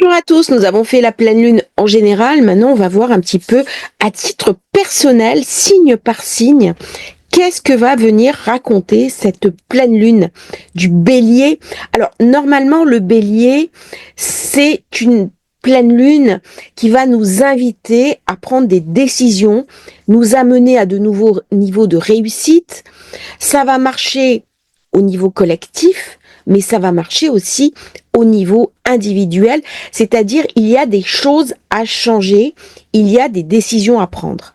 Bonjour à tous, nous avons fait la pleine lune en général. Maintenant, on va voir un petit peu à titre personnel, signe par signe, qu'est-ce que va venir raconter cette pleine lune du Bélier. Alors, normalement, le Bélier, c'est une pleine lune qui va nous inviter à prendre des décisions, nous amener à de nouveaux niveaux de réussite. Ça va marcher au niveau collectif, mais ça va marcher aussi au niveau individuel, c'est-à-dire il y a des choses à changer, il y a des décisions à prendre.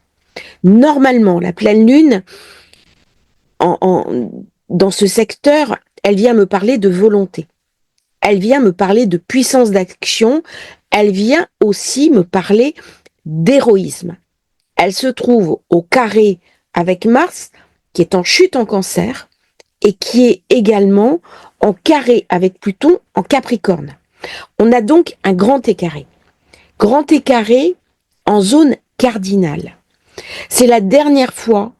Normalement, la pleine lune, dans ce secteur, elle vient me parler de volonté, elle vient me parler de puissance d'action, elle vient aussi me parler d'héroïsme. Elle se trouve au carré avec Mars, qui est en chute en Cancer, et qui est également en carré avec Pluton en Capricorne. On a donc un grand écarré. Grand écarré en zone cardinale. C'est la dernière fois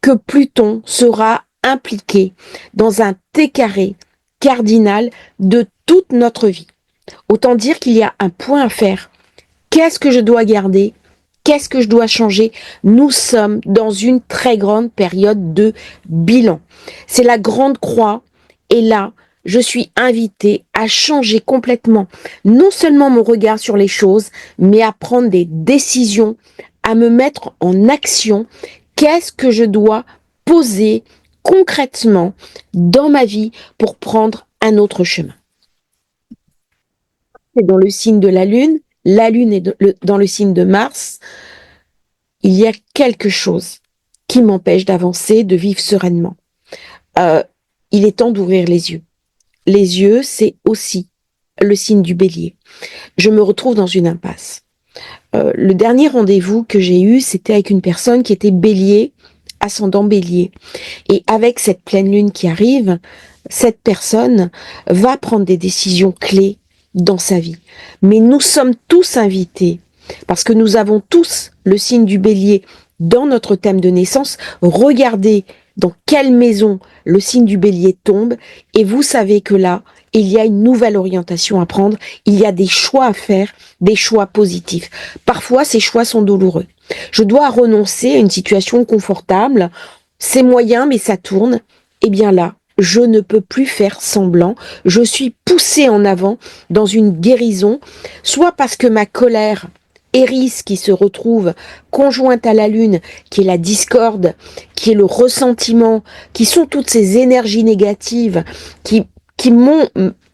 que Pluton sera impliqué dans un T-carré cardinal de toute notre vie. Autant dire qu'il y a un point à faire. Qu'est-ce que je dois garder? Qu'est-ce que je dois changer? Nous sommes dans une très grande période de bilan. C'est la grande croix. Et là, je suis invitée à changer complètement, non seulement mon regard sur les choses, mais à prendre des décisions, à me mettre en action. Qu'est-ce que je dois poser concrètement dans ma vie pour prendre un autre chemin? C'est dans le signe de la Lune est dans le signe de Mars. Il y a quelque chose qui m'empêche d'avancer, de vivre sereinement. Il est temps d'ouvrir les yeux. Les yeux, c'est aussi le signe du Bélier. Je me retrouve dans une impasse. Le dernier rendez-vous que j'ai eu, c'était avec une personne qui était Bélier, ascendant Bélier. Et avec cette pleine lune qui arrive, cette personne va prendre des décisions clés dans sa vie. Mais nous sommes tous invités, parce que nous avons tous le signe du Bélier dans notre thème de naissance. Regardez dans quelle maison le signe du Bélier tombe, et vous savez que là, il y a une nouvelle orientation à prendre, il y a des choix à faire, des choix positifs. Parfois, ces choix sont douloureux. Je dois renoncer à une situation confortable, c'est moyen, mais ça tourne. Eh bien là, je ne peux plus faire semblant, je suis poussée en avant dans une guérison, soit parce que ma colère, Éris qui se retrouve conjointe à la Lune, qui est la discorde, qui est le ressentiment, qui sont toutes ces énergies négatives qui m'ont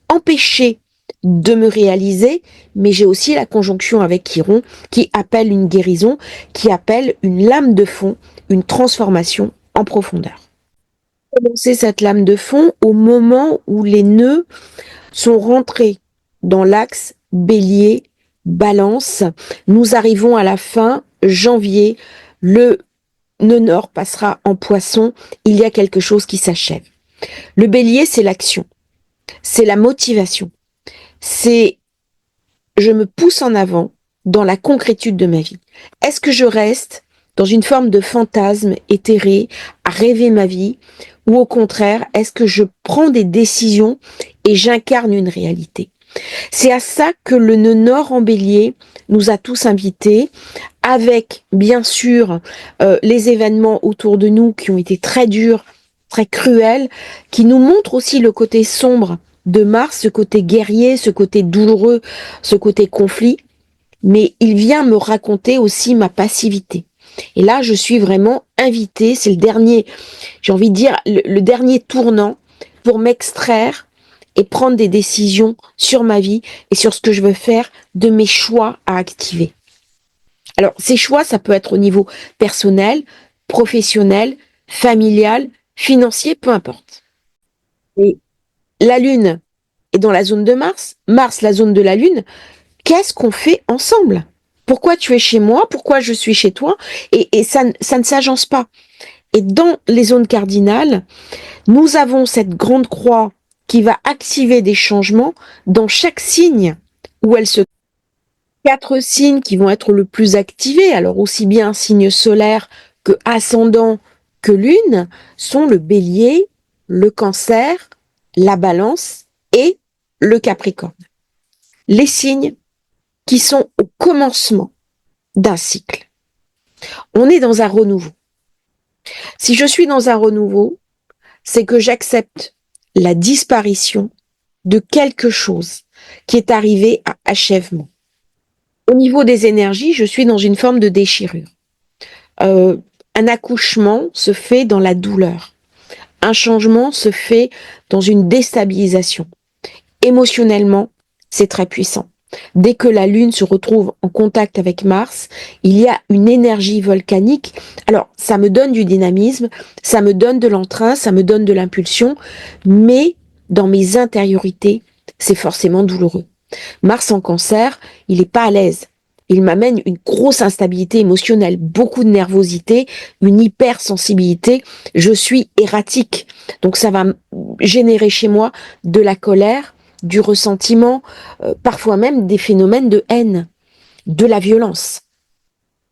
empêché de me réaliser, mais j'ai aussi la conjonction avec Chiron qui appelle une guérison, qui appelle une lame de fond, une transformation en profondeur. Commencer cette lame de fond au moment où les nœuds sont rentrés dans l'axe Bélier, Balance. Nous arrivons à la fin janvier, le nœud nord passera en Poisson, il y a quelque chose qui s'achève. Le Bélier, c'est l'action, c'est la motivation, c'est je me pousse en avant dans la concrétude de ma vie. Est-ce que je reste dans une forme de fantasme éthéré, à rêver ma vie, ou au contraire, est-ce que je prends des décisions et j'incarne une réalité? C'est à ça que le nœud nord en Bélier nous a tous invités, avec bien sûr les événements autour de nous qui ont été très durs, très cruels, qui nous montrent aussi le côté sombre de Mars, ce côté guerrier, ce côté douloureux, ce côté conflit, mais il vient me raconter aussi ma passivité. Et là, je suis vraiment invitée, c'est le dernier, j'ai envie de dire, le dernier tournant pour m'extraire et prendre des décisions sur ma vie et sur ce que je veux faire, de mes choix à activer. Alors, ces choix, ça peut être au niveau personnel, professionnel, familial, financier, peu importe. Et la Lune est dans la zone de Mars, Mars, la zone de la Lune. Qu'est-ce qu'on fait ensemble? Pourquoi tu es chez moi? Pourquoi je suis chez toi? Et ça ne s'agence pas. Et dans les zones cardinales, nous avons cette grande croix qui va activer des changements dans chaque signe où elle se... 4 signes qui vont être le plus activés, alors aussi bien signe solaire que ascendant que lune, sont le Bélier, le Cancer, la Balance et le Capricorne. Les signes qui sont au commencement d'un cycle. On est dans un renouveau. Si je suis dans un renouveau, c'est que j'accepte la disparition de quelque chose qui est arrivé à achèvement. Au niveau des énergies, je suis dans une forme de déchirure. Un accouchement se fait dans la douleur. Un changement se fait dans une déstabilisation. Émotionnellement, c'est très puissant. Dès que la Lune se retrouve en contact avec Mars, il y a une énergie volcanique. Alors, ça me donne du dynamisme, ça me donne de l'entrain, ça me donne de l'impulsion, mais dans mes intériorités, c'est forcément douloureux. Mars en Cancer, il n'est pas à l'aise. Il m'amène une grosse instabilité émotionnelle, beaucoup de nervosité, une hypersensibilité. Je suis erratique. Donc ça va générer chez moi de la colère, du ressentiment, parfois même des phénomènes de haine, de la violence.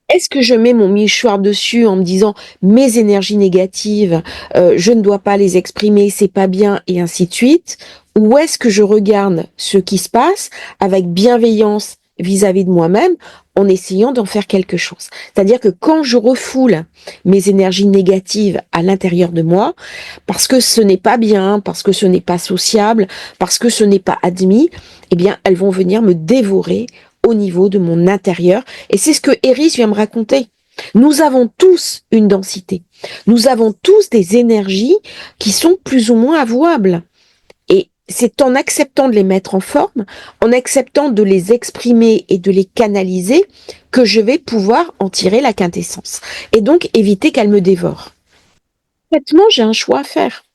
Est-ce que je mets mon mouchoir dessus en me disant mes énergies négatives, je ne dois pas les exprimer, c'est pas bien et ainsi de suite, ou est-ce que je regarde ce qui se passe avec bienveillance vis-à-vis de moi-même en essayant d'en faire quelque chose? C'est-à-dire que quand je refoule mes énergies négatives à l'intérieur de moi, parce que ce n'est pas bien, parce que ce n'est pas sociable, parce que ce n'est pas admis, eh bien, elles vont venir me dévorer au niveau de mon intérieur. Et c'est ce que Eris vient me raconter. Nous avons tous une densité. Nous avons tous des énergies qui sont plus ou moins avouables. Et c'est en acceptant de les mettre en forme, en acceptant de les exprimer et de les canaliser, que je vais pouvoir en tirer la quintessence. Et donc éviter qu'elles me dévorent. Concrètement, j'ai un choix à faire.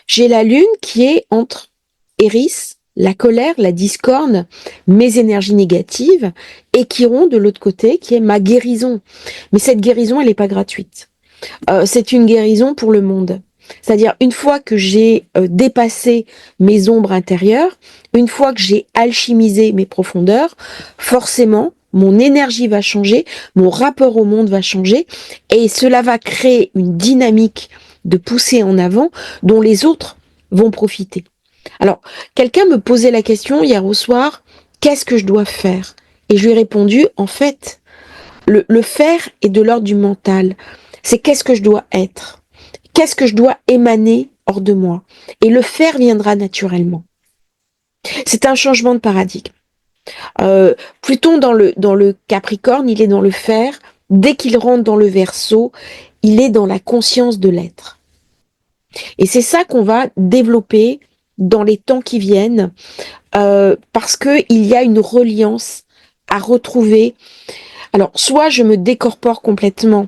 J'ai la Lune qui est entre Eris, la colère, la discorde, mes énergies négatives, et Chiron de l'autre côté, qui est ma guérison. Mais cette guérison, elle n'est pas gratuite. C'est une guérison pour le monde. C'est-à-dire, une fois que j'ai dépassé mes ombres intérieures, une fois que j'ai alchimisé mes profondeurs, forcément, mon énergie va changer, mon rapport au monde va changer, et cela va créer une dynamique de poussée en avant dont les autres vont profiter. Alors, quelqu'un me posait la question hier au soir, qu'est-ce que je dois faire? Et je lui ai répondu, en fait, le faire est de l'ordre du mental. C'est qu'est-ce que je dois être? Qu'est-ce que je dois émaner hors de moi? Et le faire viendra naturellement. C'est un changement de paradigme. Pluton dans le Capricorne, il est dans le faire. Dès qu'il rentre dans le Verseau, il est dans la conscience de l'être. Et c'est ça qu'on va développer dans les temps qui viennent, parce que il y a une reliance à retrouver. Alors, soit je me décorpore complètement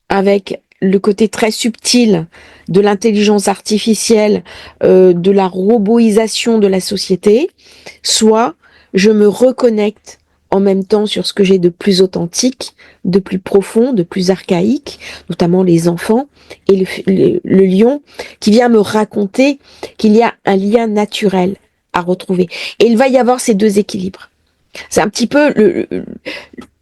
avec le côté très subtil de l'intelligence artificielle, de la roboisation de la société, soit je me reconnecte en même temps sur ce que j'ai de plus authentique, de plus profond, de plus archaïque, notamment les enfants et le lion qui vient me raconter qu'il y a un lien naturel à retrouver. Et il va y avoir ces deux équilibres. C'est un petit peu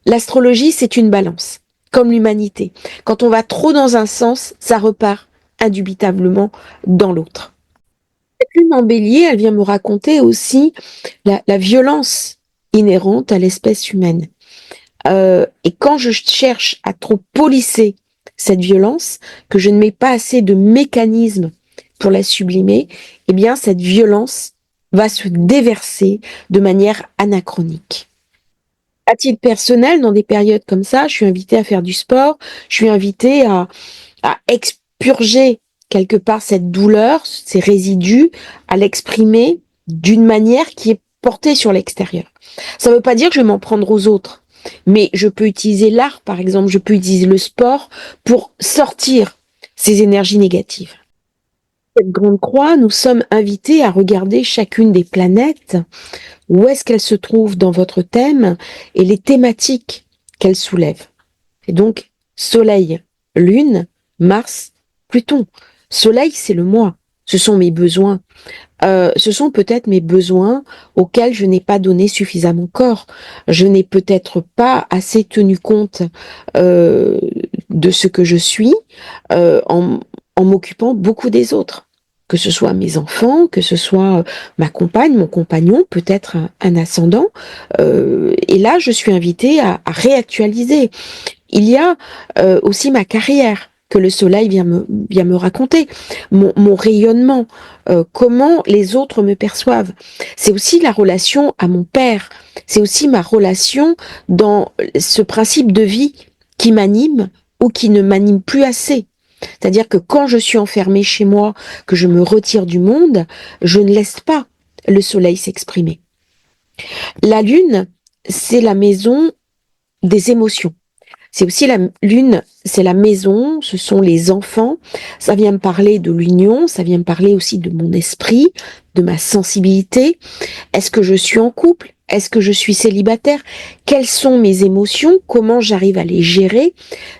l'astrologie, c'est une balance, comme l'humanité. Quand on va trop dans un sens, ça repart indubitablement dans l'autre. Cette lune en bélier, elle vient me raconter aussi la violence inhérente à l'espèce humaine. Et quand je cherche à trop polisser cette violence, que je ne mets pas assez de mécanismes pour la sublimer, eh bien cette violence va se déverser de manière anachronique. À titre personnel, dans des périodes comme ça, je suis invitée à faire du sport, je suis invitée à expurger quelque part cette douleur, ces résidus, à l'exprimer d'une manière qui est portée sur l'extérieur. Ça ne veut pas dire que je vais m'en prendre aux autres, mais je peux utiliser l'art, par exemple, je peux utiliser le sport pour sortir ces énergies négatives. Cette grande croix, nous sommes invités à regarder chacune des planètes, où est-ce qu'elles se trouvent dans votre thème et les thématiques qu'elles soulèvent. Et donc, Soleil, Lune, Mars, Pluton. Soleil, c'est le moi. Ce sont mes besoins. Ce sont peut-être mes besoins auxquels je n'ai pas donné suffisamment corps. Je n'ai peut-être pas assez tenu compte de ce que je suis en m'occupant beaucoup des autres. que ce soit mes enfants, que ce soit ma compagne, mon compagnon, peut-être un ascendant. Et là, je suis invitée à réactualiser. Il y a aussi ma carrière que le soleil vient me raconter, mon rayonnement, comment les autres me perçoivent. C'est aussi la relation à mon père, c'est aussi ma relation dans ce principe de vie qui m'anime ou qui ne m'anime plus assez. C'est-à-dire que quand je suis enfermée chez moi, que je me retire du monde, je ne laisse pas le soleil s'exprimer. La lune, c'est la maison des émotions. C'est aussi la lune, c'est la maison, ce sont les enfants. Ça vient me parler de l'union, ça vient me parler aussi de mon esprit, de ma sensibilité. Est-ce que je suis en couple? Est-ce que je suis célibataire? Quelles sont mes émotions? Comment j'arrive à les gérer?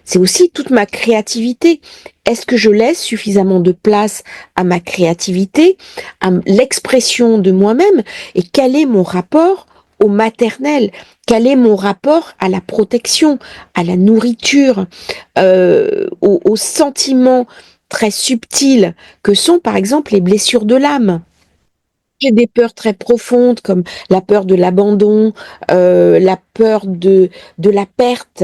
C'est aussi toute ma créativité. Est-ce que je laisse suffisamment de place à ma créativité, à l'expression de moi-même? Et quel est mon rapport au maternel? Quel est mon rapport à la protection, à la nourriture, aux sentiments très subtils que sont par exemple les blessures de l'âme? J'ai des peurs très profondes comme la peur de l'abandon, la peur de la perte.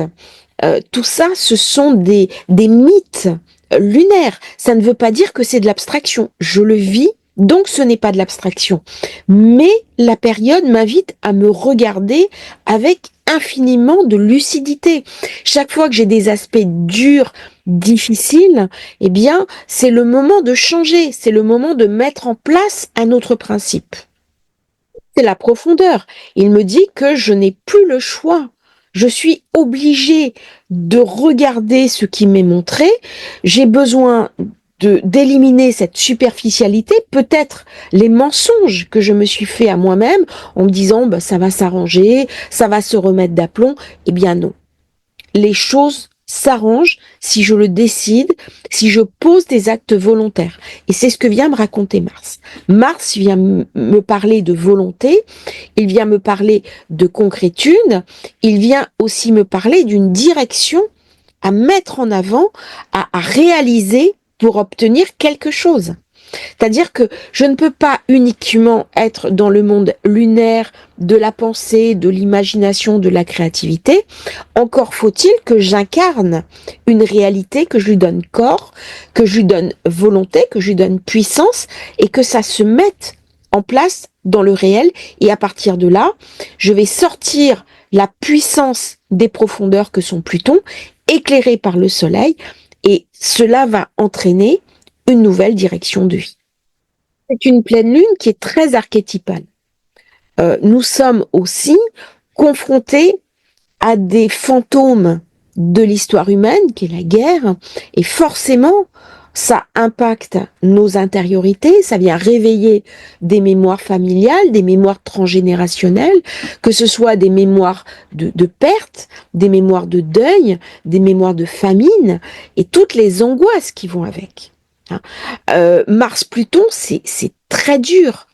Tout ça, ce sont des mythes lunaires. Ça ne veut pas dire que c'est de l'abstraction. Je le vis, donc ce n'est pas de l'abstraction. Mais la période m'invite à me regarder avec infiniment de lucidité. Chaque fois que j'ai des aspects durs, difficiles, eh bien, c'est le moment de changer, c'est le moment de mettre en place un autre principe. C'est la profondeur. Il me dit que je n'ai plus le choix. Je suis obligée de regarder ce qui m'est montré. J'ai besoin d'éliminer cette superficialité, peut-être les mensonges que je me suis fait à moi-même en me disant bah, ça va s'arranger, ça va se remettre d'aplomb. Eh bien non. Les choses s'arrangent si je le décide, si je pose des actes volontaires. Et c'est ce que vient me raconter Mars. Mars vient me parler de volonté, il vient me parler de concrétude, il vient aussi me parler d'une direction à mettre en avant, à réaliser pour obtenir quelque chose. C'est-à-dire que je ne peux pas uniquement être dans le monde lunaire de la pensée, de l'imagination, de la créativité. Encore faut-il que j'incarne une réalité, que je lui donne corps, que je lui donne volonté, que je lui donne puissance et que ça se mette en place dans le réel. Et à partir de là, je vais sortir la puissance des profondeurs que sont Pluton, éclairée par le Soleil, et cela va entraîner une nouvelle direction de vie. C'est une pleine lune qui est très archétypale. Nous sommes aussi confrontés à des fantômes de l'histoire humaine, qui est la guerre, et forcément, ça impacte nos intériorités, ça vient réveiller des mémoires familiales, des mémoires transgénérationnelles, que ce soit des mémoires de perte, des mémoires de deuil, des mémoires de famine, et toutes les angoisses qui vont avec. Mars-Pluton, c'est très dur.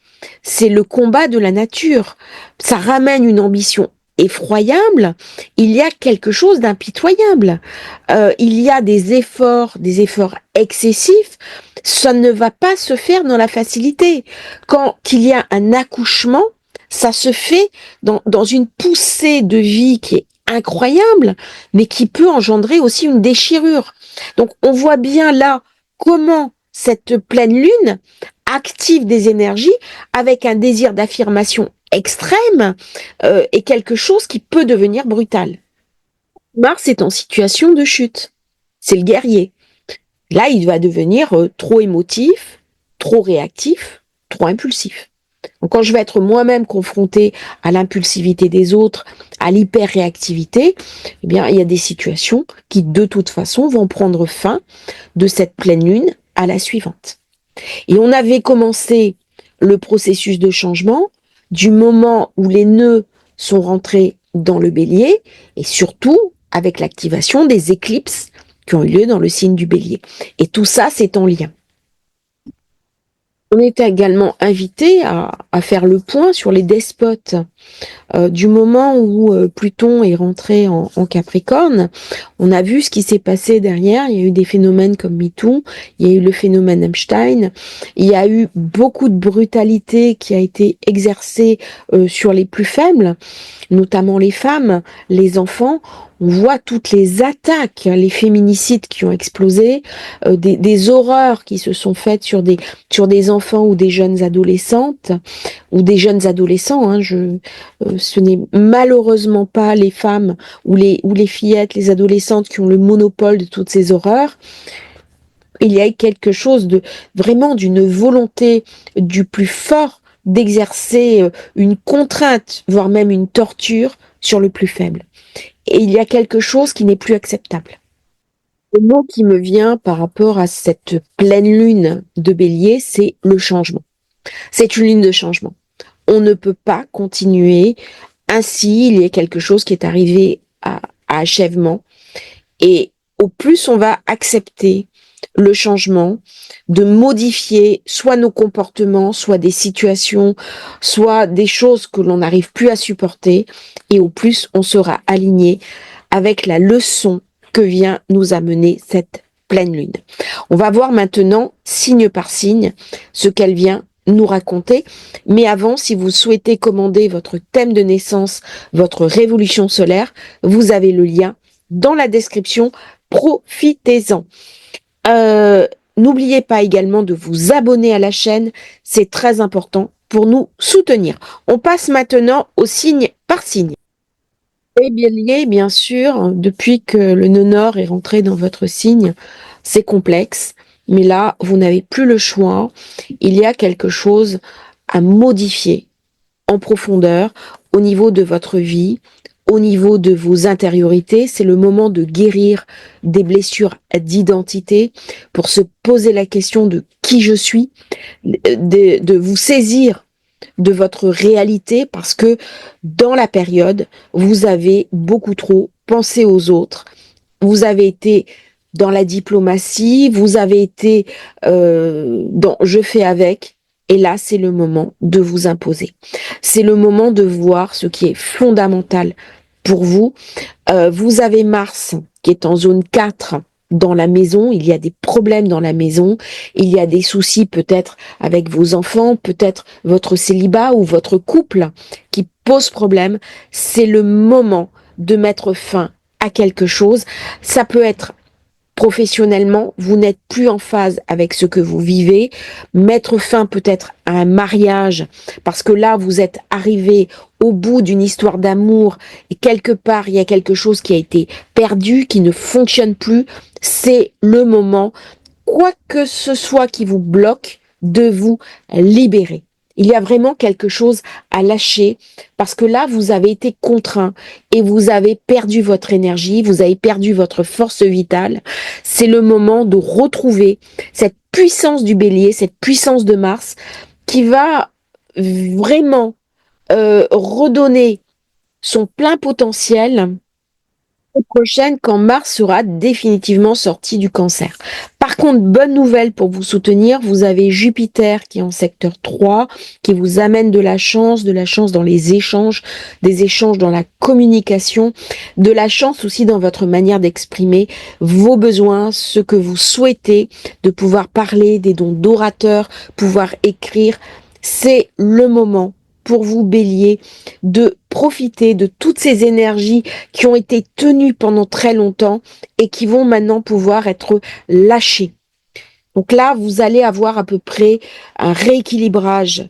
C'est le combat de la nature. Ça ramène une ambition effroyable. Il y a quelque chose d'impitoyable. Il y a des efforts excessifs. Ça ne va pas se faire dans la facilité. Quand il y a un accouchement, ça se fait dans une poussée de vie qui est incroyable, mais qui peut engendrer aussi une déchirure. Donc on voit bien là comment cette pleine lune active des énergies avec un désir d'affirmation extrême et quelque chose qui peut devenir brutal. Mars est en situation de chute. C'est le guerrier. Là, il va devenir trop émotif, trop réactif, trop impulsif. Donc, quand je vais être moi-même confrontée à l'impulsivité des autres, à l'hyperréactivité, eh bien, il y a des situations qui, de toute façon, vont prendre fin de cette pleine lune à la suivante. Et on avait commencé le processus de changement du moment où les nœuds sont rentrés dans le bélier et surtout avec l'activation des éclipses qui ont eu lieu dans le signe du bélier. Et tout ça, c'est en lien. On est également invité à faire le point sur les despotes. Du moment où Pluton est rentré en Capricorne, on a vu ce qui s'est passé derrière. Il y a eu des phénomènes comme MeToo, il y a eu le phénomène Epstein, il y a eu beaucoup de brutalité qui a été exercée sur les plus faibles, notamment les femmes, les enfants. On voit toutes les attaques, les féminicides qui ont explosé, des horreurs qui se sont faites sur des enfants ou des jeunes adolescentes ou des jeunes adolescents. Ce n'est malheureusement pas les femmes ou les fillettes, les adolescentes qui ont le monopole de toutes ces horreurs. Il y a quelque chose de vraiment d'une volonté du plus fort d'exercer une contrainte, voire même une torture sur le plus faible. Et il y a quelque chose qui n'est plus acceptable. Le mot qui me vient par rapport à cette pleine lune de Bélier, c'est le changement. C'est une lune de changement. On ne peut pas continuer ainsi. Il y a quelque chose qui est arrivé à achèvement. Et au plus on va accepter le changement, de modifier soit nos comportements, soit des situations, soit des choses que l'on n'arrive plus à supporter, et au plus on sera aligné avec la leçon que vient nous amener cette pleine lune. On va voir maintenant, signe par signe, ce qu'elle vient nous raconter. Mais avant, si vous souhaitez commander votre thème de naissance, votre révolution solaire, vous avez le lien dans la description. Profitez-en. N'oubliez pas également de vous abonner à la chaîne, c'est très important pour nous soutenir. On passe maintenant au signe par signe. Et Bélier, bien sûr, depuis que le nœud nord est rentré dans votre signe, c'est complexe, mais là, vous n'avez plus le choix. Il y a quelque chose à modifier en profondeur au niveau de votre vie, au niveau de vos intériorités. C'est le moment de guérir des blessures d'identité pour se poser la question de qui je suis, de vous saisir de votre réalité parce que dans la période, vous avez beaucoup trop pensé aux autres. Vous avez été dans la diplomatie, vous avez été dans je fais avec. Et là, c'est le moment de vous imposer. C'est le moment de voir ce qui est fondamental pour vous. Vous avez Mars qui est en zone 4 dans la maison. Il y a des problèmes dans la maison. Il y a des soucis peut-être avec vos enfants, peut-être votre célibat ou votre couple qui pose problème. C'est le moment de mettre fin à quelque chose. Ça peut être professionnellement, vous n'êtes plus en phase avec ce que vous vivez, mettre fin peut-être à un mariage, parce que là, vous êtes arrivé au bout d'une histoire d'amour, et quelque part, il y a quelque chose qui a été perdu, qui ne fonctionne plus, c'est le moment, quoi que ce soit qui vous bloque, de vous libérer. Il y a vraiment quelque chose à lâcher parce que là, vous avez été contraint et vous avez perdu votre énergie, vous avez perdu votre force vitale. C'est le moment de retrouver cette puissance du bélier, cette puissance de Mars qui va vraiment redonner son plein potentiel prochaine quand Mars sera définitivement sorti du Cancer. Par contre, bonne nouvelle pour vous soutenir, vous avez Jupiter qui est en secteur 3, qui vous amène de la chance dans les échanges, des échanges dans la communication, de la chance aussi dans votre manière d'exprimer vos besoins, ce que vous souhaitez, de pouvoir parler, des dons d'orateur, pouvoir écrire. C'est le moment pour vous, Bélier, de profiter de toutes ces énergies qui ont été tenues pendant très longtemps et qui vont maintenant pouvoir être lâchées. Donc là, vous allez avoir à peu près un rééquilibrage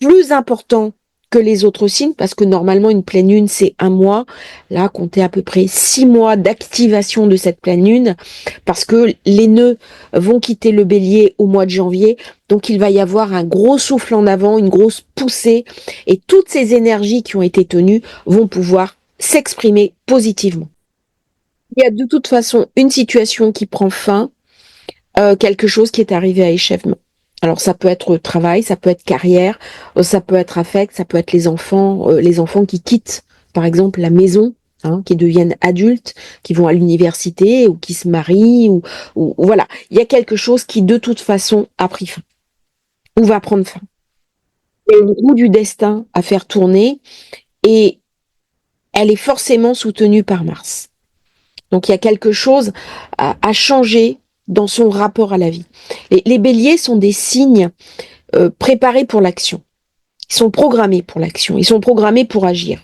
plus important que les autres signes, parce que normalement, une pleine lune, c'est 1 mois. Là, comptez à peu près 6 mois d'activation de cette pleine lune, parce que les nœuds vont quitter le bélier au mois de janvier. Donc, il va y avoir un gros souffle en avant, une grosse poussée, et toutes ces énergies qui ont été tenues vont pouvoir s'exprimer positivement. Il y a de toute façon une situation qui prend fin, quelque chose qui est arrivé à échèvement. Alors ça peut être travail, ça peut être carrière, ça peut être affect, ça peut être les enfants qui quittent par exemple la maison, qui deviennent adultes, qui vont à l'université ou qui se marient ou voilà. Il y a quelque chose qui de toute façon a pris fin. ou va prendre fin. Il y a une roue du destin à faire tourner et elle est forcément soutenue par Mars. Donc il y a quelque chose à changer dans son rapport à la vie. Les béliers sont des signes préparés pour l'action. Ils sont programmés pour l'action. Ils sont programmés pour agir.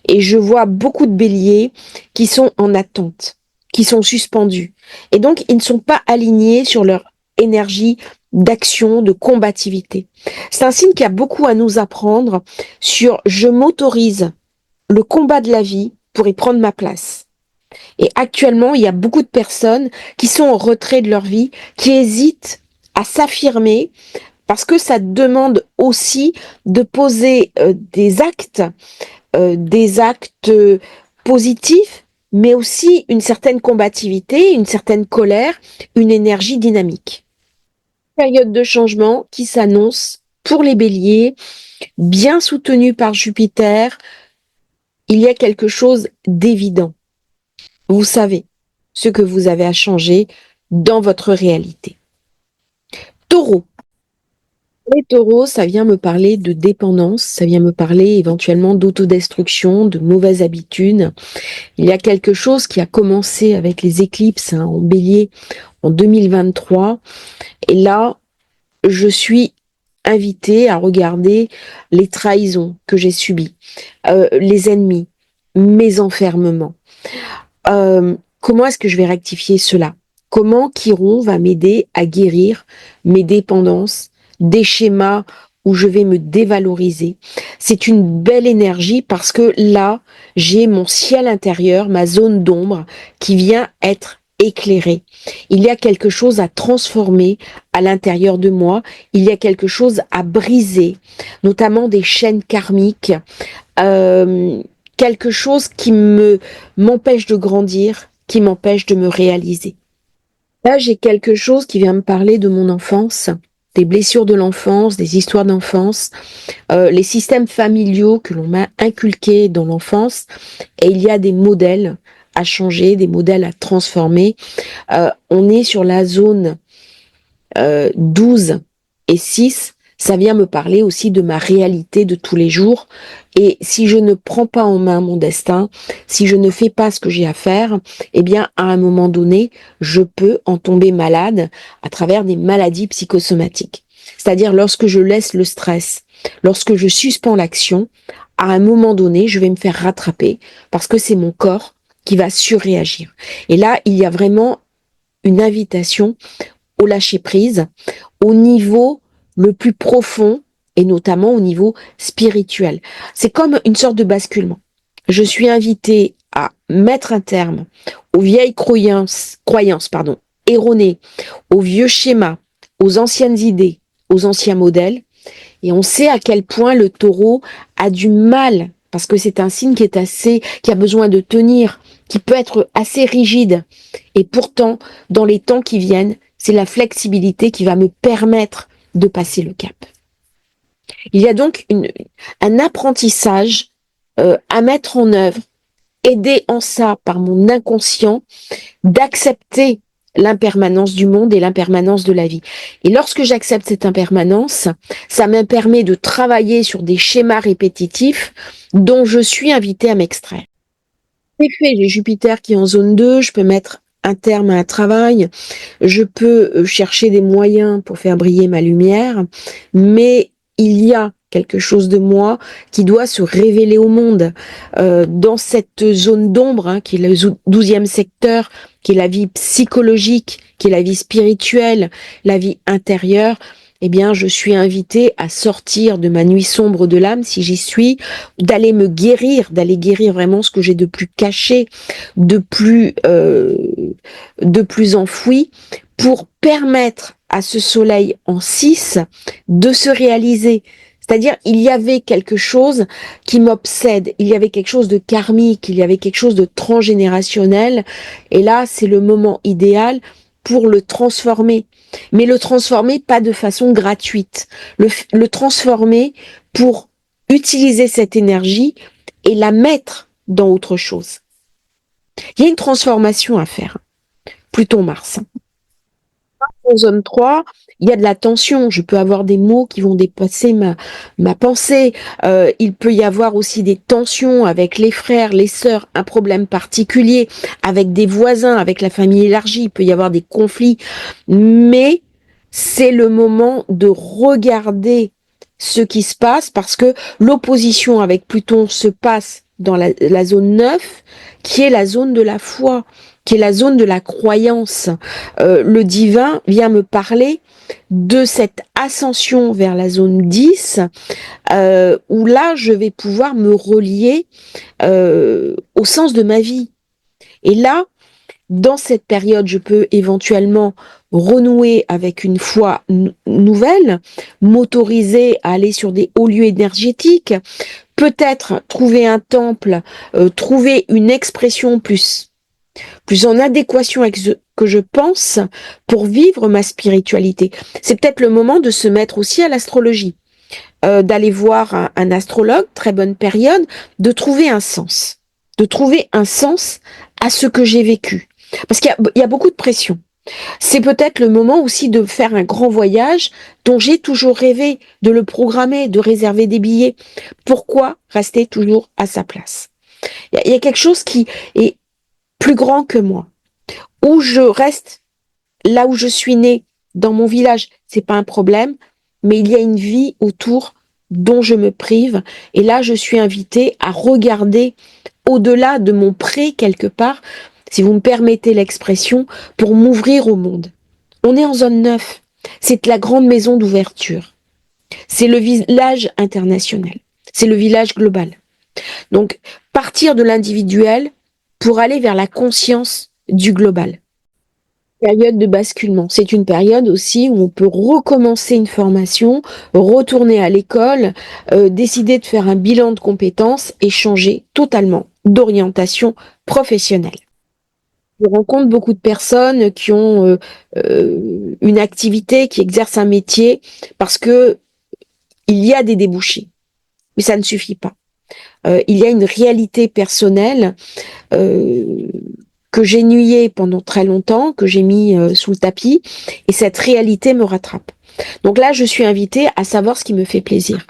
Et je vois beaucoup de béliers qui sont en attente, qui sont suspendus. Et donc, ils ne sont pas alignés sur leur énergie d'action, de combativité. C'est un signe qui a beaucoup à nous apprendre sur je m'autorise le combat de la vie pour y prendre ma place. Et actuellement, il y a beaucoup de personnes qui sont en retrait de leur vie, qui hésitent à s'affirmer parce que ça demande aussi de poser des actes positifs, mais aussi une certaine combativité, une certaine colère, une énergie dynamique. Période de changement qui s'annonce pour les béliers, bien soutenue par Jupiter. Il y a quelque chose d'évident. Vous savez ce que vous avez à changer dans votre réalité. Taureau. Les taureaux, ça vient me parler de dépendance, ça vient me parler éventuellement d'autodestruction, de mauvaises habitudes. Il y a quelque chose qui a commencé avec les éclipses en bélier en 2023. Et là, je suis invitée à regarder les trahisons que j'ai subies, les ennemis, mes enfermements. Comment est-ce que je vais rectifier cela? Comment Chiron va m'aider à guérir mes dépendances, des schémas où je vais me dévaloriser? C'est une belle énergie parce que là, j'ai mon ciel intérieur, ma zone d'ombre qui vient être éclairée. Il y a quelque chose à transformer à l'intérieur de moi. Il y a quelque chose à briser, notamment des chaînes karmiques. Quelque chose qui m'empêche de grandir, qui m'empêche de me réaliser. Là, j'ai quelque chose qui vient me parler de mon enfance, des blessures de l'enfance, des histoires d'enfance, les systèmes familiaux que l'on m'a inculqués dans l'enfance. Et il y a des modèles à changer, des modèles à transformer. On est sur la zone 12 et 6. Ça vient me parler aussi de ma réalité de tous les jours. Et si je ne prends pas en main mon destin, si je ne fais pas ce que j'ai à faire, eh bien, à un moment donné, je peux en tomber malade à travers des maladies psychosomatiques. C'est-à-dire lorsque je laisse le stress, lorsque je suspends l'action, à un moment donné, je vais me faire rattraper parce que c'est mon corps qui va surréagir. Et là, il y a vraiment une invitation au lâcher-prise, au niveau le plus profond et notamment au niveau spirituel. C'est comme une sorte de basculement. Je suis invitée à mettre un terme aux vieilles croyances erronées, aux vieux schémas, aux anciennes idées, aux anciens modèles. Et on sait à quel point le taureau a du mal, parce que c'est un signe qui a besoin de tenir, qui peut être assez rigide. Et pourtant, dans les temps qui viennent, c'est la flexibilité qui va me permettre de passer le cap. Il y a donc un apprentissage à mettre en œuvre, aidé en ça par mon inconscient, d'accepter l'impermanence du monde et l'impermanence de la vie. Et lorsque j'accepte cette impermanence, ça me permet de travailler sur des schémas répétitifs dont je suis invitée à m'extraire. En effet, j'ai Jupiter qui est en zone 2, je peux mettre un terme à un travail, je peux chercher des moyens pour faire briller ma lumière, mais il y a quelque chose de moi qui doit se révéler au monde. Dans cette zone d'ombre, qui est le 12e secteur, qui est la vie psychologique, qui est la vie spirituelle, la vie intérieure, eh bien, je suis invitée à sortir de ma nuit sombre de l'âme, si j'y suis, d'aller me guérir, d'aller guérir vraiment ce que j'ai de plus caché, de plus enfoui, pour permettre à ce soleil en 6 de se réaliser. C'est-à-dire, il y avait quelque chose qui m'obsède, il y avait quelque chose de karmique, il y avait quelque chose de transgénérationnel, et là, c'est le moment idéal pour le transformer. Mais le transformer pas de façon gratuite. Le transformer pour utiliser cette énergie et la mettre dans autre chose. Il y a une transformation à faire. Pluton-Mars. En zone 3, il y a de la tension, je peux avoir des mots qui vont dépasser ma pensée, il peut y avoir aussi des tensions avec les frères, les sœurs, un problème particulier, avec des voisins, avec la famille élargie, il peut y avoir des conflits, mais c'est le moment de regarder ce qui se passe parce que l'opposition avec Pluton se passe dans la zone 9, qui est la zone de la foi, qui est la zone de la croyance. Le divin vient me parler de cette ascension vers la zone 10, où là, je vais pouvoir me relier au sens de ma vie. Et là, dans cette période, je peux éventuellement renouer avec une foi nouvelle, m'autoriser à aller sur des hauts lieux énergétiques, peut-être trouver un temple, trouver une expression plus en adéquation avec ce que je pense pour vivre ma spiritualité. C'est peut-être le moment de se mettre aussi à l'astrologie, d'aller voir un astrologue, très bonne période, de trouver un sens, à ce que j'ai vécu. Parce qu'il y a beaucoup de pression. C'est peut-être le moment aussi de faire un grand voyage dont j'ai toujours rêvé, de le programmer, de réserver des billets. Pourquoi rester toujours à sa place? Il y a quelque chose qui est plus grand que moi. Où je reste là où je suis née, dans mon village, c'est pas un problème, mais il y a une vie autour dont je me prive. Et là, je suis invitée à regarder au-delà de mon pré quelque part, si vous me permettez l'expression, pour m'ouvrir au monde. On est en zone 9. C'est la grande maison d'ouverture. C'est le village international. C'est le village global. Donc, partir de l'individuel pour aller vers la conscience du global. Période de basculement. C'est une période aussi où on peut recommencer une formation, retourner à l'école, décider de faire un bilan de compétences et changer totalement d'orientation professionnelle. Je rencontre beaucoup de personnes qui ont une activité, qui exercent un métier parce que il y a des débouchés, mais ça ne suffit pas. Il y a une réalité personnelle que j'ai nuyée pendant très longtemps, que j'ai mis sous le tapis, et cette réalité me rattrape. Donc là, je suis invitée à savoir ce qui me fait plaisir.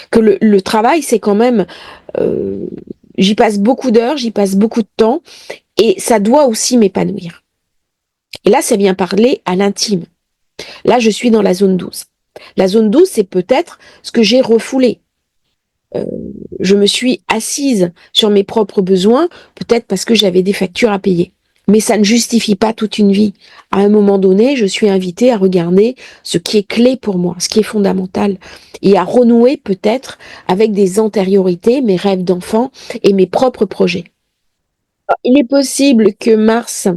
Que le travail, c'est quand même, j'y passe beaucoup d'heures, j'y passe beaucoup de temps, et ça doit aussi m'épanouir. Et là, ça vient parler à l'intime. Là, je suis dans la zone 12. La zone 12, c'est peut-être ce que j'ai refoulé. Je me suis assise sur mes propres besoins, peut-être parce que j'avais des factures à payer. Mais ça ne justifie pas toute une vie. À un moment donné, je suis invitée à regarder ce qui est clé pour moi, ce qui est fondamental, et à renouer peut-être avec des antériorités, mes rêves d'enfant et mes propres projets. Il est possible que Mars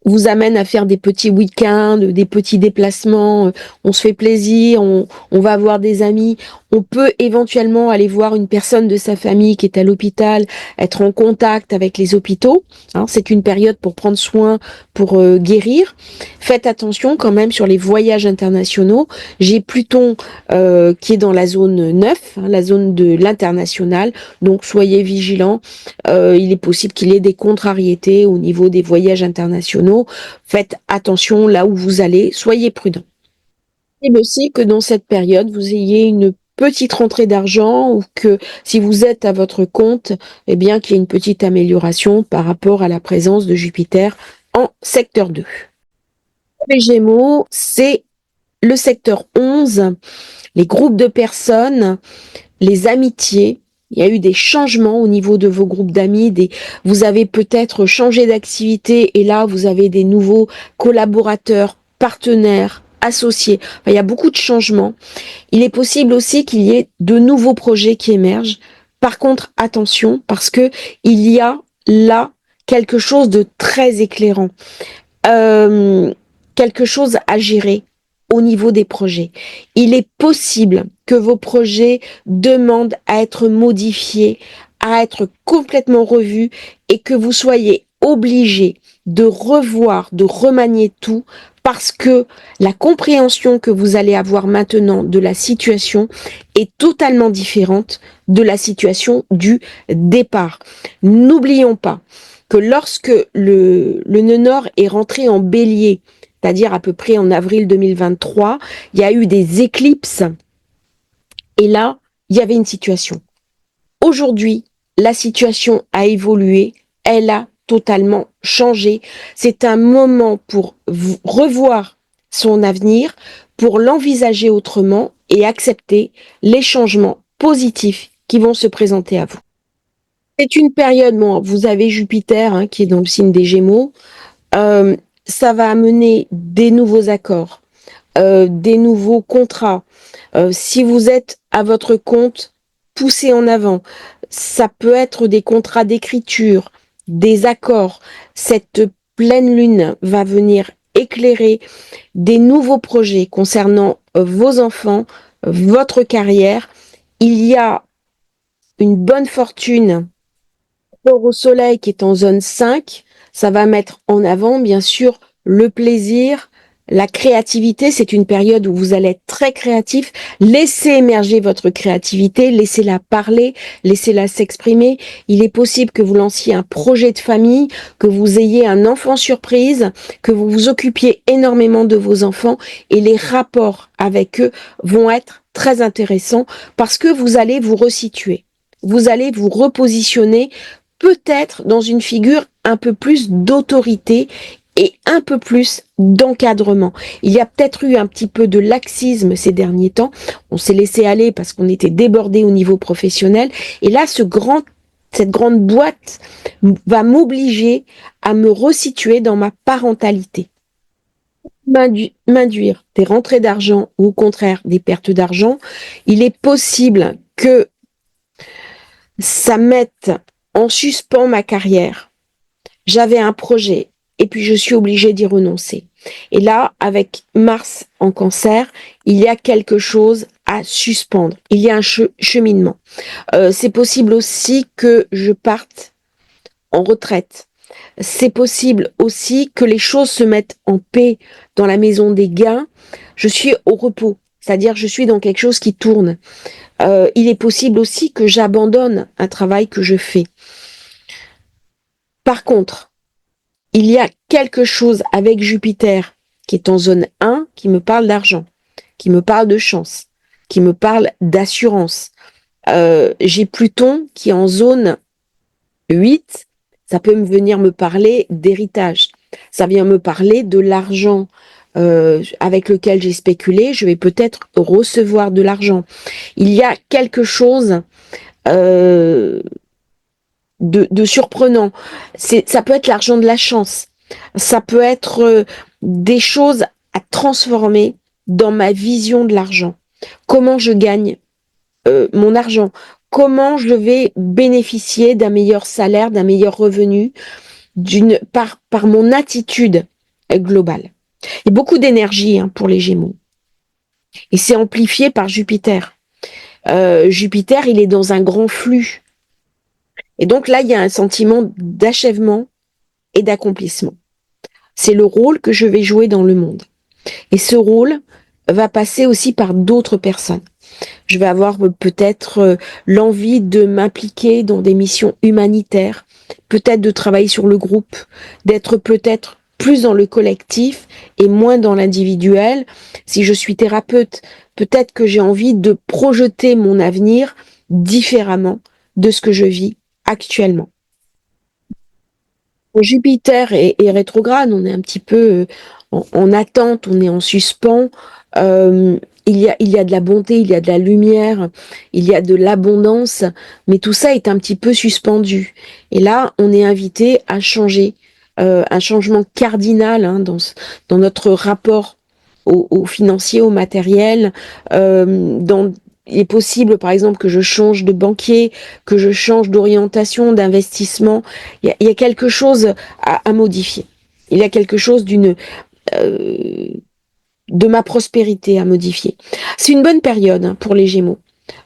vous amène à faire des petits week-ends, des petits déplacements, on se fait plaisir, on va voir des amis, on peut éventuellement aller voir une personne de sa famille qui est à l'hôpital, être en contact avec les hôpitaux, hein, c'est une période pour prendre soin, pour guérir. Faites attention quand même sur les voyages internationaux. J'ai Pluton qui est dans la zone 9, hein, la zone de l'international, donc soyez vigilants. Il est possible qu'il y ait des contrariétés au niveau des voyages internationaux. Faites attention là où vous allez, soyez prudents. Il est aussi que dans cette période, vous ayez une petite rentrée d'argent ou que si vous êtes à votre compte, eh bien qu'il y ait une petite amélioration par rapport à la présence de Jupiter en secteur 2. Les Gémeaux, c'est le secteur 11, les groupes de personnes, les amitiés. Il y a eu des changements au niveau de vos groupes d'amis. Vous avez peut-être changé d'activité et là, vous avez des nouveaux collaborateurs, partenaires, associés. Enfin, il y a beaucoup de changements. Il est possible aussi qu'il y ait de nouveaux projets qui émergent. Par contre, attention, parce que il y a là quelque chose de très éclairant. Quelque chose à gérer au niveau des projets. Il est possible que vos projets demandent à être modifiés, à être complètement revus et que vous soyez obligé de revoir, de remanier tout parce que la compréhension que vous allez avoir maintenant de la situation est totalement différente de la situation du départ. N'oublions pas que lorsque le nœud nord est rentré en bélier c'est-à-dire à peu près en avril 2023, il y a eu des éclipses et là, il y avait une situation. Aujourd'hui, la situation a évolué, elle a totalement changé. C'est un moment pour revoir son avenir, pour l'envisager autrement et accepter les changements positifs qui vont se présenter à vous. C'est une période, bon, vous avez Jupiter qui est dans le signe des Gémeaux, euh, ça va amener des nouveaux accords, des nouveaux contrats. Si vous êtes à votre compte, poussez en avant. Ça peut être des contrats d'écriture, des accords. Cette pleine lune va venir éclairer des nouveaux projets concernant vos enfants, votre carrière. Il y a une bonne fortune au soleil qui est en zone 5, ça va mettre en avant, bien sûr, le plaisir, la créativité. C'est une période où vous allez être très créatif. Laissez émerger votre créativité, laissez-la parler, laissez-la s'exprimer. Il est possible que vous lanciez un projet de famille, que vous ayez un enfant surprise, que vous vous occupiez énormément de vos enfants et les rapports avec eux vont être très intéressants parce que vous allez vous resituer. Vous allez vous repositionner peut-être dans une figure un peu plus d'autorité et un peu plus d'encadrement. Il y a peut-être eu un petit peu de laxisme ces derniers temps. On s'est laissé aller parce qu'on était débordé au niveau professionnel. Et là, cette grande boîte va m'obliger à me resituer dans ma parentalité. M'induire des rentrées d'argent ou au contraire des pertes d'argent, il est possible que ça mette en suspens ma carrière. J'avais un projet et puis je suis obligée d'y renoncer. Et là, avec Mars en Cancer, il y a quelque chose à suspendre. Il y a un cheminement. C'est possible aussi que je parte en retraite. C'est possible aussi que les choses se mettent en paix dans la maison des gains. Je suis au repos, c'est-à-dire je suis dans quelque chose qui tourne. Il est possible aussi que j'abandonne un travail que je fais. Par contre, il y a quelque chose avec Jupiter qui est en zone 1 qui me parle d'argent, qui me parle de chance, qui me parle d'assurance. J'ai Pluton qui est en zone 8, ça peut venir me parler d'héritage. Ça vient me parler de l'argent avec lequel j'ai spéculé. Je vais peut-être recevoir de l'argent. Il y a quelque chose euh, de surprenant. Ça peut être l'argent de la chance. Ça peut être des choses à transformer dans ma vision de l'argent. Comment je gagne mon argent? Comment je vais bénéficier d'un meilleur salaire, d'un meilleur revenu, par mon attitude globale. Il y a beaucoup d'énergie pour les Gémeaux. Et c'est amplifié par Jupiter. Jupiter, il est dans un grand flux. Et donc là, il y a un sentiment d'achèvement et d'accomplissement. C'est le rôle que je vais jouer dans le monde. Et ce rôle va passer aussi par d'autres personnes. Je vais avoir peut-être l'envie de m'impliquer dans des missions humanitaires, peut-être de travailler sur le groupe, d'être peut-être plus dans le collectif et moins dans l'individuel. Si je suis thérapeute, peut-être que j'ai envie de projeter mon avenir différemment de ce que je vis actuellement. Jupiter est rétrograde, on est un petit peu en attente, on est en suspens. Euh, il y a de la bonté, il y a de la lumière, il y a de l'abondance, mais tout ça est un petit peu suspendu. Et là, on est invité à changer, un changement cardinal dans notre rapport au financier, au matériel, il est possible, par exemple, que je change de banquier, que je change d'orientation, d'investissement. Il y a quelque chose à modifier. Il y a quelque chose euh, de ma prospérité à modifier. C'est une bonne période pour les Gémeaux.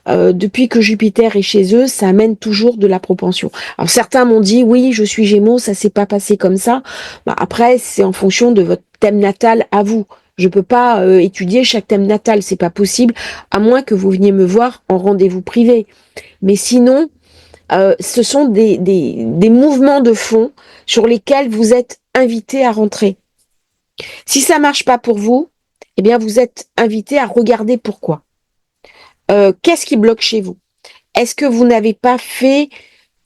Depuis que Jupiter est chez eux, ça amène toujours de la propension. Alors certains m'ont dit, oui, je suis Gémeaux, ça s'est pas passé comme ça. Bah, après, c'est en fonction de votre thème natal à vous. Je peux pas étudier chaque thème natal, c'est pas possible, à moins que vous veniez me voir en rendez-vous privé. Mais sinon, ce sont des mouvements de fond sur lesquels vous êtes invité à rentrer. Si ça marche pas pour vous, eh bien, vous êtes invité à regarder pourquoi. Qu'est-ce qui bloque chez vous? Est-ce que vous n'avez pas fait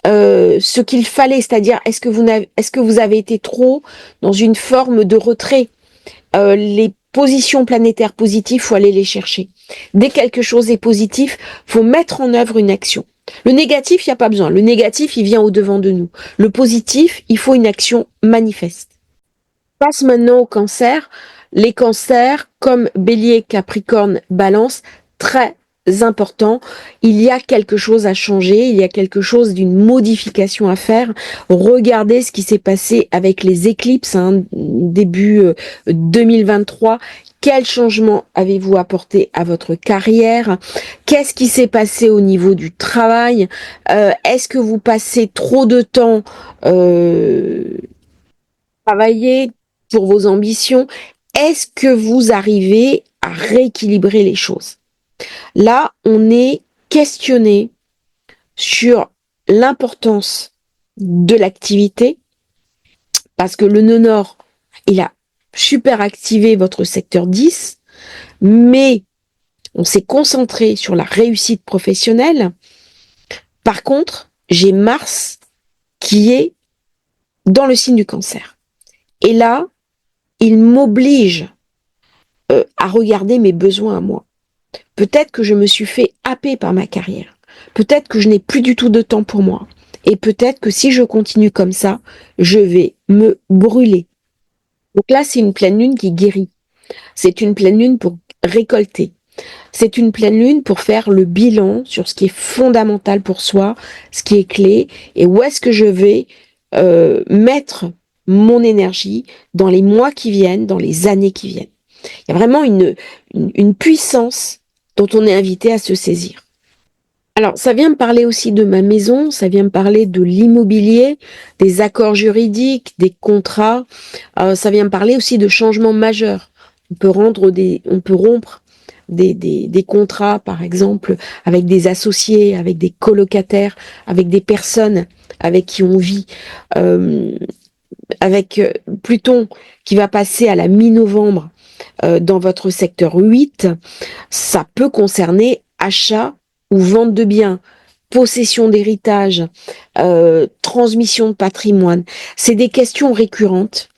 ce qu'il fallait? C'est-à-dire, est-ce que vous avez été trop dans une forme de retrait? Les positions planétaires positives, faut aller les chercher. Dès que quelque chose est positif, faut mettre en œuvre une action. Le négatif, il n'y a pas besoin. Le négatif, il vient au-devant de nous. Le positif, il faut une action manifeste. Passe maintenant au cancer. Les cancers, comme Bélier, Capricorne, Balance, très important. Il y a quelque chose à changer, il y a quelque chose d'une modification à faire. Regardez ce qui s'est passé avec les éclipses, début 2023. Quel changement avez-vous apporté à votre carrière? Qu'est-ce qui s'est passé au niveau du travail? Est-ce que vous passez trop de temps travailler pour vos ambitions? Est-ce que vous arrivez à rééquilibrer les choses? Là, on est questionné sur l'importance de l'activité parce que le nœud nord, il a super activé votre secteur 10, mais on s'est concentré sur la réussite professionnelle. Par contre, j'ai Mars qui est dans le signe du cancer. Et là, il m'oblige à regarder mes besoins à moi. Peut-être que je me suis fait happer par ma carrière. Peut-être que je n'ai plus du tout de temps pour moi. Et peut-être que si je continue comme ça, je vais me brûler. Donc là, c'est une pleine lune qui guérit. C'est une pleine lune pour récolter. C'est une pleine lune pour faire le bilan sur ce qui est fondamental pour soi, ce qui est clé, et où est-ce que je vais mettre mon énergie dans les mois qui viennent, dans les années qui viennent. Il y a vraiment une puissance dont on est invité à se saisir. Alors, ça vient me parler aussi de ma maison, ça vient me parler de l'immobilier, des accords juridiques, des contrats, ça vient me parler aussi de changements majeurs. On peut rompre des contrats, par exemple, avec des associés, avec des colocataires, avec des personnes avec qui on vit, avec Pluton qui va passer à la mi-novembre dans votre secteur 8, ça peut concerner achat ou vente de biens, possession d'héritage, transmission de patrimoine. C'est des questions récurrentes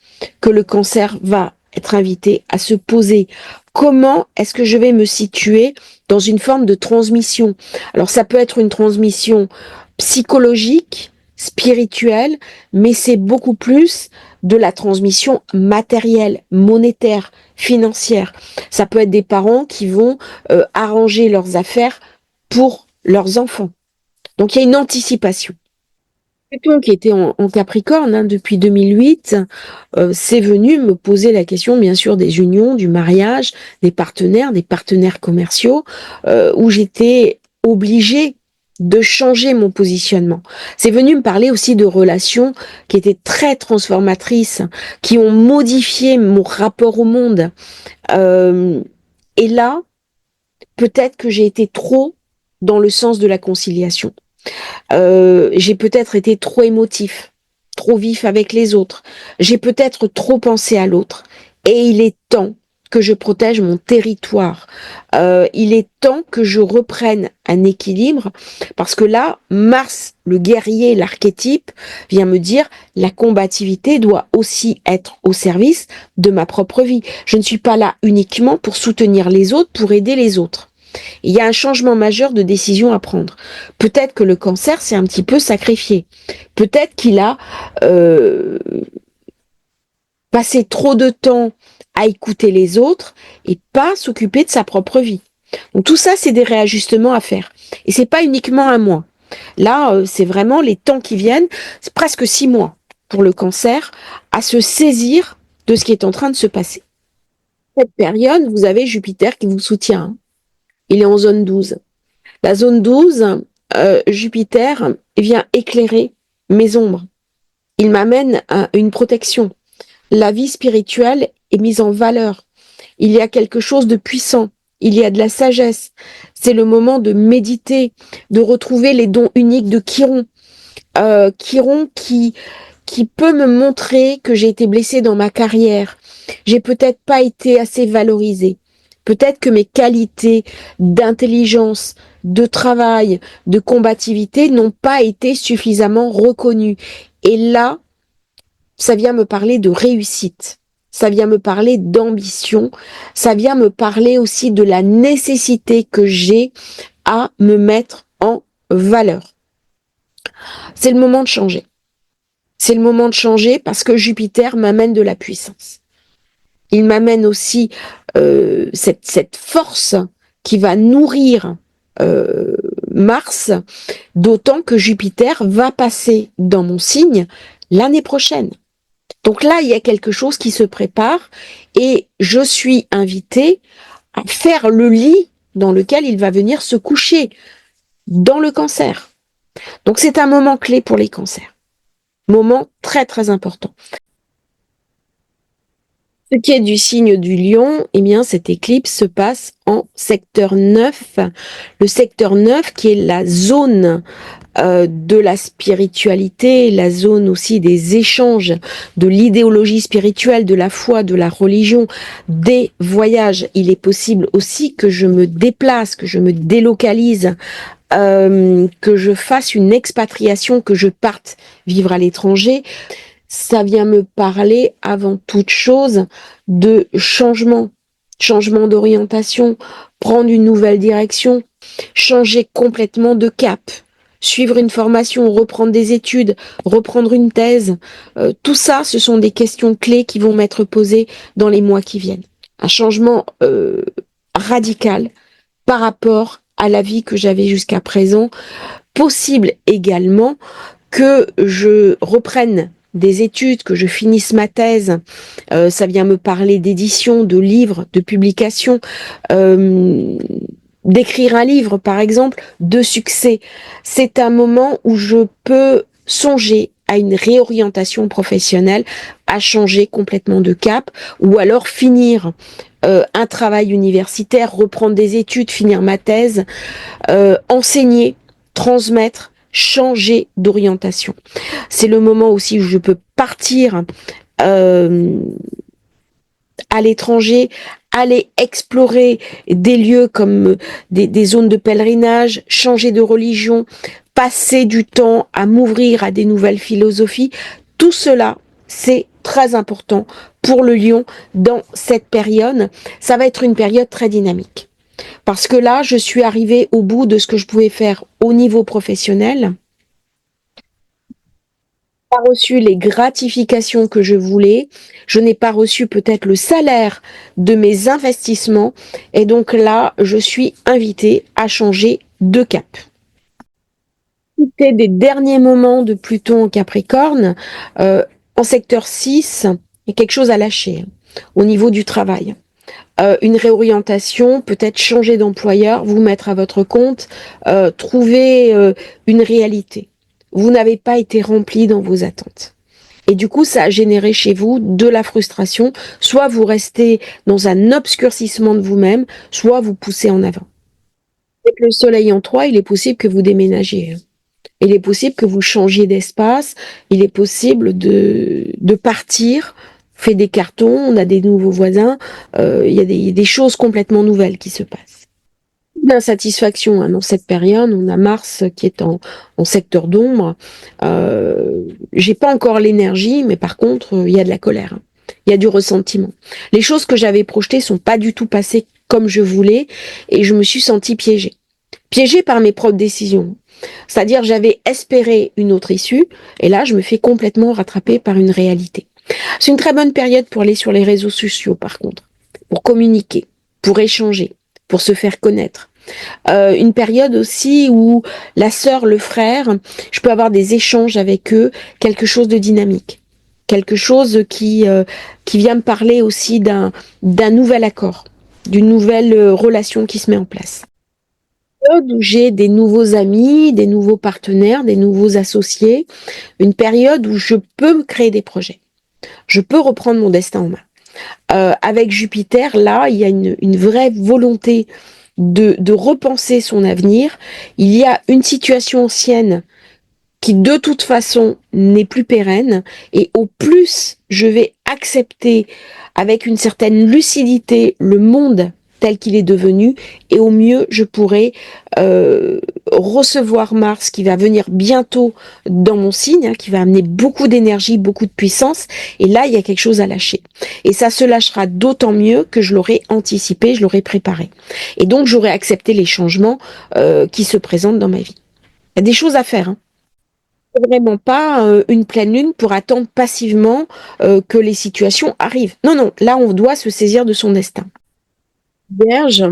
que le cancer va être invité à se poser. Comment est-ce que je vais me situer dans une forme de transmission? Alors ça peut être une transmission psychologique, spirituelle, mais c'est beaucoup plus de la transmission matérielle, monétaire, financière. Ça peut être des parents qui vont arranger leurs affaires pour leurs enfants. Donc il y a une anticipation. Pluton qui était en Capricorne depuis 2008, c'est venu me poser la question bien sûr des unions, du mariage, des partenaires commerciaux, où j'étais obligée de changer mon positionnement. C'est venu me parler aussi de relations qui étaient très transformatrices, qui ont modifié mon rapport au monde. Et là, peut-être que j'ai été trop dans le sens de la conciliation. J'ai peut-être été trop émotif, trop vif avec les autres. J'ai peut-être trop pensé à l'autre. Et il est temps que je protège mon territoire. Il est temps que je reprenne un équilibre parce que là, Mars, le guerrier, l'archétype, vient me dire la combativité doit aussi être au service de ma propre vie. Je ne suis pas là uniquement pour soutenir les autres, pour aider les autres. Il y a un changement majeur de décision à prendre. Peut-être que le cancer s'est un petit peu sacrifié. Peut-être qu'il a passé trop de temps à écouter les autres et pas s'occuper de sa propre vie. Donc tout ça, c'est des réajustements à faire. Et c'est pas uniquement un mois. Là, c'est vraiment les temps qui viennent. C'est presque 6 mois pour le cancer à se saisir de ce qui est en train de se passer. Cette période, vous avez Jupiter qui vous soutient. Il est en zone 12. La zone 12, Jupiter vient éclairer mes ombres. Il m'amène à une protection. La vie spirituelle est mise en valeur. Il y a quelque chose de puissant. Il y a de la sagesse. C'est le moment de méditer, de retrouver les dons uniques de Chiron. Chiron qui qui peut me montrer que j'ai été blessée dans ma carrière. J'ai peut-être pas été assez valorisée. Peut-être que mes qualités d'intelligence, de travail, de combativité n'ont pas été suffisamment reconnues. Et là, ça vient me parler de réussite. Ça vient me parler d'ambition. Ça vient me parler aussi de la nécessité que j'ai à me mettre en valeur. C'est le moment de changer. C'est le moment de changer parce que Jupiter m'amène de la puissance. Il m'amène aussi cette force qui va nourrir Mars, d'autant que Jupiter va passer dans mon signe l'année prochaine. Donc là, il y a quelque chose qui se prépare et je suis invitée à faire le lit dans lequel il va venir se coucher, dans le Cancer. Donc c'est un moment clé pour les cancers. Moment très très important. Ce qui est du signe du Lion, eh bien, cette éclipse se passe en secteur 9. Le secteur 9 qui est la zone de la spiritualité, la zone aussi des échanges, de l'idéologie spirituelle, de la foi, de la religion, des voyages. Il est possible aussi que je me déplace, que je me délocalise, que je fasse une expatriation, que je parte vivre à l'étranger. Ça vient me parler avant toute chose de changement, changement d'orientation, prendre une nouvelle direction, changer complètement de cap, suivre une formation, reprendre des études, reprendre une thèse. Tout ça, ce sont des questions clés qui vont m'être posées dans les mois qui viennent. Un changement radical par rapport à la vie que j'avais jusqu'à présent. Possible également que je reprenne des études, que je finisse ma thèse. Ça vient me parler d'édition, de livres, de publications, d'écrire un livre, par exemple, de succès. C'est un moment où je peux songer à une réorientation professionnelle, à changer complètement de cap, ou alors finir un travail universitaire, reprendre des études, finir ma thèse, enseigner, transmettre, changer d'orientation. C'est le moment aussi où je peux partir à l'étranger, aller explorer des lieux comme des zones de pèlerinage, changer de religion, passer du temps à m'ouvrir à des nouvelles philosophies. Tout cela, c'est très important pour le Lion dans cette période. Ça va être une période très dynamique. Parce que là, je suis arrivée au bout de ce que je pouvais faire au niveau professionnel. Je n'ai pas reçu les gratifications que je voulais. Je n'ai pas reçu peut-être le salaire de mes investissements. Et donc là, je suis invitée à changer de cap. C'était des derniers moments de Pluton en Capricorne. En secteur 6, il y a quelque chose à lâcher au niveau du travail. Une réorientation, peut-être changer d'employeur, vous mettre à votre compte, trouver une réalité. Vous n'avez pas été rempli dans vos attentes. Et du coup, ça a généré chez vous de la frustration. Soit vous restez dans un obscurcissement de vous-même, soit vous poussez en avant. Avec le soleil en 3, il est possible que vous déménagiez. Il est possible que vous changiez d'espace. Il est possible de partir. On fait des cartons, on a des nouveaux voisins. Il y a des choses complètement nouvelles qui se passent. D'insatisfaction dans cette période. On a Mars qui est en secteur d'ombre. J'ai pas encore l'énergie, mais par contre, il y a de la colère. Il y a du ressentiment. Les choses que j'avais projetées sont pas du tout passées comme je voulais et je me suis sentie piégée. Piégée par mes propres décisions. C'est-à-dire, j'avais espéré une autre issue et là, je me fais complètement rattraper par une réalité. C'est une très bonne période pour aller sur les réseaux sociaux, par contre, pour communiquer, pour échanger, pour se faire connaître. Une période aussi où la sœur, le frère, je peux avoir des échanges avec eux, quelque chose de dynamique, quelque chose qui vient me parler aussi d'un nouvel accord, d'une nouvelle relation qui se met en place. Où j'ai des nouveaux amis, des nouveaux partenaires, des nouveaux associés, une période où je peux me créer des projets. Je peux reprendre mon destin en main. Avec Jupiter, là, il y a une vraie volonté de repenser son avenir. Il y a une situation ancienne qui de toute façon n'est plus pérenne, et au plus je vais accepter avec une certaine lucidité le monde tel qu'il est devenu, et au mieux je pourrai recevoir Mars qui va venir bientôt dans mon signe, hein, qui va amener beaucoup d'énergie, beaucoup de puissance, et là il y a quelque chose à lâcher. Et ça se lâchera d'autant mieux que je l'aurai anticipé, je l'aurai préparé. Et donc j'aurai accepté les changements qui se présentent dans ma vie. Il y a des choses à faire, hein. Vraiment pas une pleine lune pour attendre passivement que les situations arrivent. Non, non, là on doit se saisir de son destin. Vierge,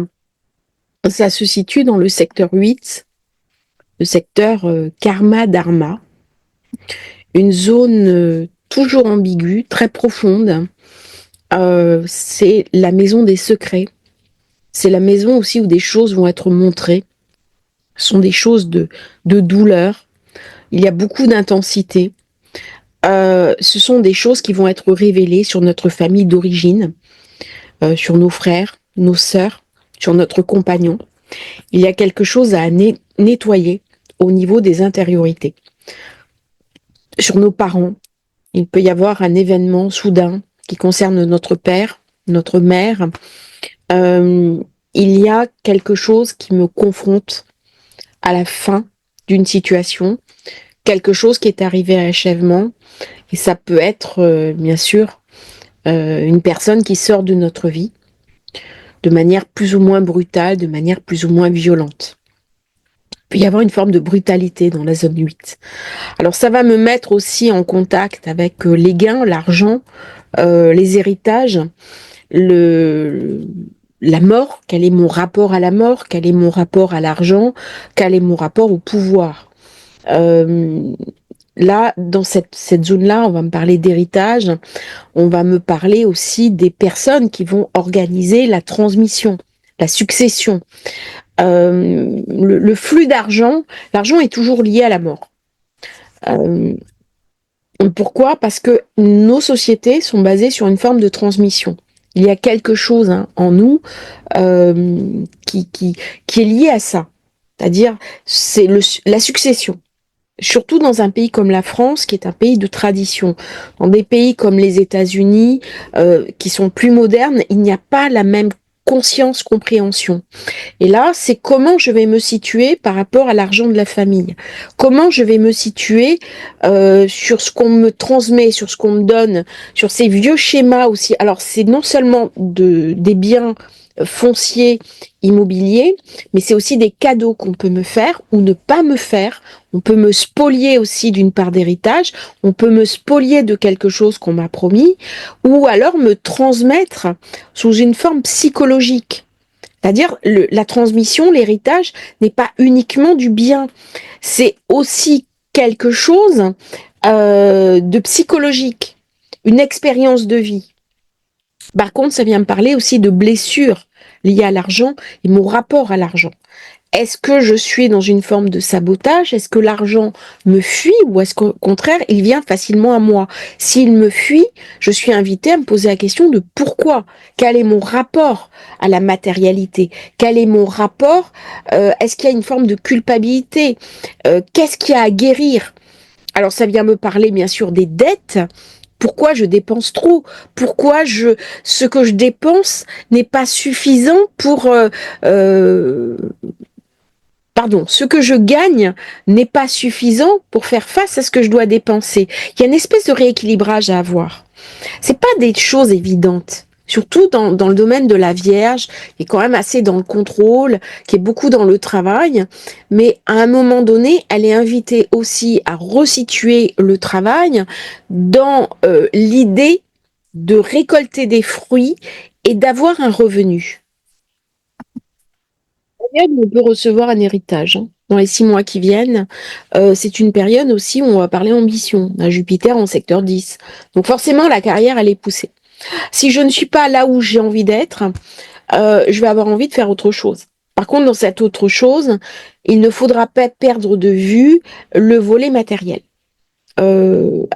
ça se situe dans le secteur 8, le secteur karma dharma, une zone toujours ambiguë, très profonde. C'est la maison des secrets. C'est la maison aussi où des choses vont être montrées. Ce sont des choses de douleur. Il y a beaucoup d'intensité. Ce sont des choses qui vont être révélées sur notre famille d'origine, sur nos frères, nos sœurs, sur notre compagnon. Il y a quelque chose à nettoyer au niveau des intériorités. Sur nos parents, il peut y avoir un événement soudain qui concerne notre père, notre mère. Il y a quelque chose qui me confronte à la fin d'une situation, quelque chose qui est arrivé à achèvement, et ça peut être, bien sûr, une personne qui sort de notre vie de manière plus ou moins brutale, de manière plus ou moins violente. Il peut y avoir une forme de brutalité dans la zone 8. Alors ça va me mettre aussi en contact avec les gains, l'argent, les héritages, la mort, quel est mon rapport à la mort, quel est mon rapport à l'argent, quel est mon rapport au pouvoir. Là, dans cette zone-là, on va me parler d'héritage, on va me parler aussi des personnes qui vont organiser la transmission, la succession. Le flux d'argent, l'argent est toujours lié à la mort. Pourquoi? Parce que nos sociétés sont basées sur une forme de transmission. Il y a quelque chose en nous qui est lié à ça. C'est-à-dire, c'est la succession. Surtout dans un pays comme la France, qui est un pays de tradition. Dans des pays comme les États-Unis, qui sont plus modernes, il n'y a pas la même conscience, compréhension. Et là, c'est comment je vais me situer par rapport à l'argent de la famille. Comment je vais me situer sur ce qu'on me transmet, sur ce qu'on me donne, sur ces vieux schémas aussi. Alors, c'est non seulement des biens fonciers, immobiliers, mais c'est aussi des cadeaux qu'on peut me faire ou ne pas me faire. On peut me spolier aussi d'une part d'héritage, on peut me spolier de quelque chose qu'on m'a promis, ou alors me transmettre sous une forme psychologique. C'est-à-dire, la transmission, l'héritage n'est pas uniquement du bien, c'est aussi quelque chose de psychologique, une expérience de vie. Par contre, ça vient me parler aussi de blessures liées à l'argent et mon rapport à l'argent. Est-ce que je suis dans une forme de sabotage? Est-ce que l'argent me fuit ou est-ce qu'au contraire, il vient facilement à moi? S'il me fuit, je suis invitée à me poser la question de pourquoi? Quel est mon rapport à la matérialité? Quel est mon rapport? Est-ce qu'il y a une forme de culpabilité? Qu'est-ce qu'il y a à guérir? Alors ça vient me parler bien sûr des dettes. Pourquoi je dépense trop? Pourquoi ce que je dépense n'est pas suffisant pour pardon, ce que je gagne n'est pas suffisant pour faire face à ce que je dois dépenser. Il y a une espèce de rééquilibrage à avoir. C'est pas des choses évidentes. Surtout dans le domaine de la Vierge, qui est quand même assez dans le contrôle, qui est beaucoup dans le travail, mais à un moment donné, elle est invitée aussi à resituer le travail dans l'idée de récolter des fruits et d'avoir un revenu. Période où on peut recevoir un héritage, hein. Dans les 6 mois qui viennent, c'est une période aussi où on va parler ambition. On a Jupiter en secteur 10. Donc forcément, la carrière, elle est poussée. Si je ne suis pas là où j'ai envie d'être, je vais avoir envie de faire autre chose. Par contre, dans cette autre chose, il ne faudra pas perdre de vue le volet matériel.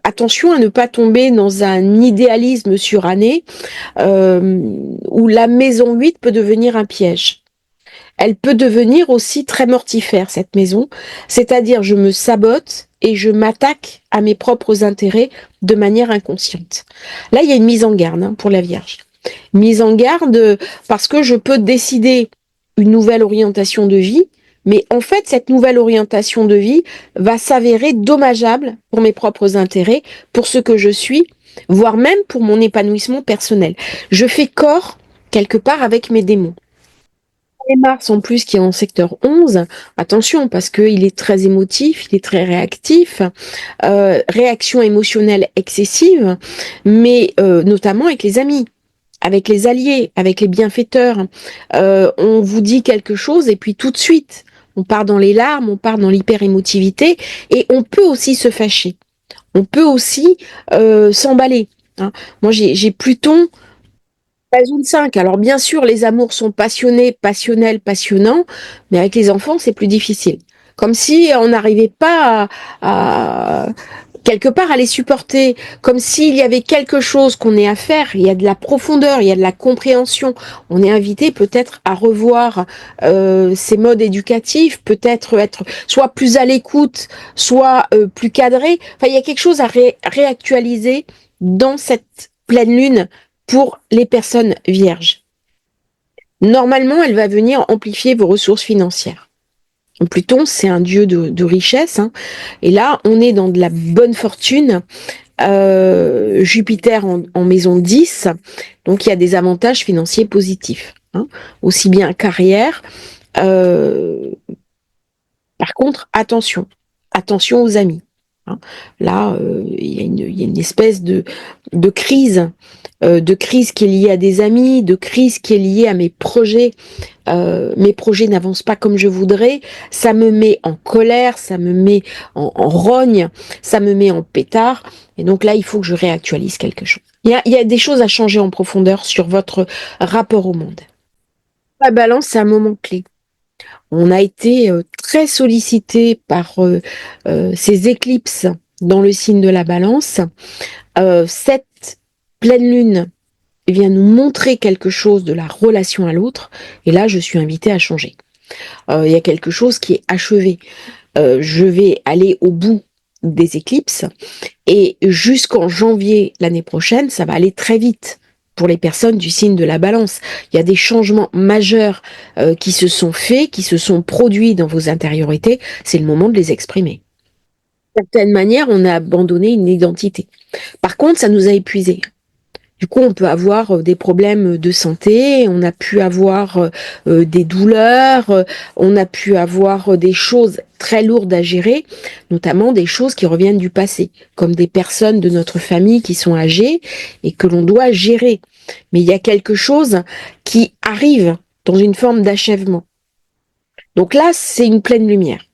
Attention à ne pas tomber dans un idéalisme suranné où la maison 8 peut devenir un piège. Elle peut devenir aussi très mortifère, cette maison. C'est-à-dire, je me sabote et je m'attaque à mes propres intérêts de manière inconsciente. Là, il y a une mise en garde pour la Vierge. Mise en garde parce que je peux décider une nouvelle orientation de vie, mais en fait, cette nouvelle orientation de vie va s'avérer dommageable pour mes propres intérêts, pour ce que je suis, voire même pour mon épanouissement personnel. Je fais corps quelque part avec mes démons. Et Mars en plus qui est en secteur 11, attention parce qu'il est très émotif, il est très réactif, réaction émotionnelle excessive, mais notamment avec les amis, avec les alliés, avec les bienfaiteurs. On vous dit quelque chose et puis tout de suite, on part dans les larmes, on part dans l'hyper-émotivité et on peut aussi se fâcher. On peut aussi s'emballer. Hein. Moi, j'ai Pluton Zone 5. Alors bien sûr, les amours sont passionnés, passionnels, passionnants, mais avec les enfants, c'est plus difficile. Comme si on n'arrivait pas quelque part à les supporter, comme s'il y avait quelque chose qu'on ait à faire, il y a de la profondeur, il y a de la compréhension. On est invité peut-être à revoir ces modes éducatifs, peut-être être soit plus à l'écoute, soit plus cadré. Enfin, il y a quelque chose à réactualiser dans cette pleine lune pour les personnes vierges. Normalement, elle va venir amplifier vos ressources financières. Pluton, c'est un dieu de richesse. Hein, et là, on est dans de la bonne fortune. Jupiter en maison 10, donc il y a des avantages financiers positifs. Hein, aussi bien carrière. Par contre, attention aux amis. Hein. Là, il y a une espèce de crise qui est liée à des amis, de crise qui est liée à mes projets. Mes projets n'avancent pas comme je voudrais. Ça me met en colère, ça me met en rogne, ça me met en pétard. Et donc là, il faut que je réactualise quelque chose. Il y a des choses à changer en profondeur sur votre rapport au monde. La balance, c'est un moment clé. On a été très sollicité par ces éclipses dans le signe de la balance. Cette pleine lune vient nous montrer quelque chose de la relation à l'autre, et là, je suis invitée à changer. Il y a quelque chose qui est achevé. Je vais aller au bout des éclipses, et jusqu'en janvier l'année prochaine, ça va aller très vite pour les personnes du signe de la balance. Il y a des changements majeurs qui se sont faits, qui se sont produits dans vos intériorités. C'est le moment de les exprimer. D'une certaine manière, on a abandonné une identité. Par contre, ça nous a épuisés. Du coup, on peut avoir des problèmes de santé, on a pu avoir des douleurs, on a pu avoir des choses très lourdes à gérer, notamment des choses qui reviennent du passé, comme des personnes de notre famille qui sont âgées et que l'on doit gérer. Mais il y a quelque chose qui arrive dans une forme d'achèvement. Donc là, c'est une pleine lumière.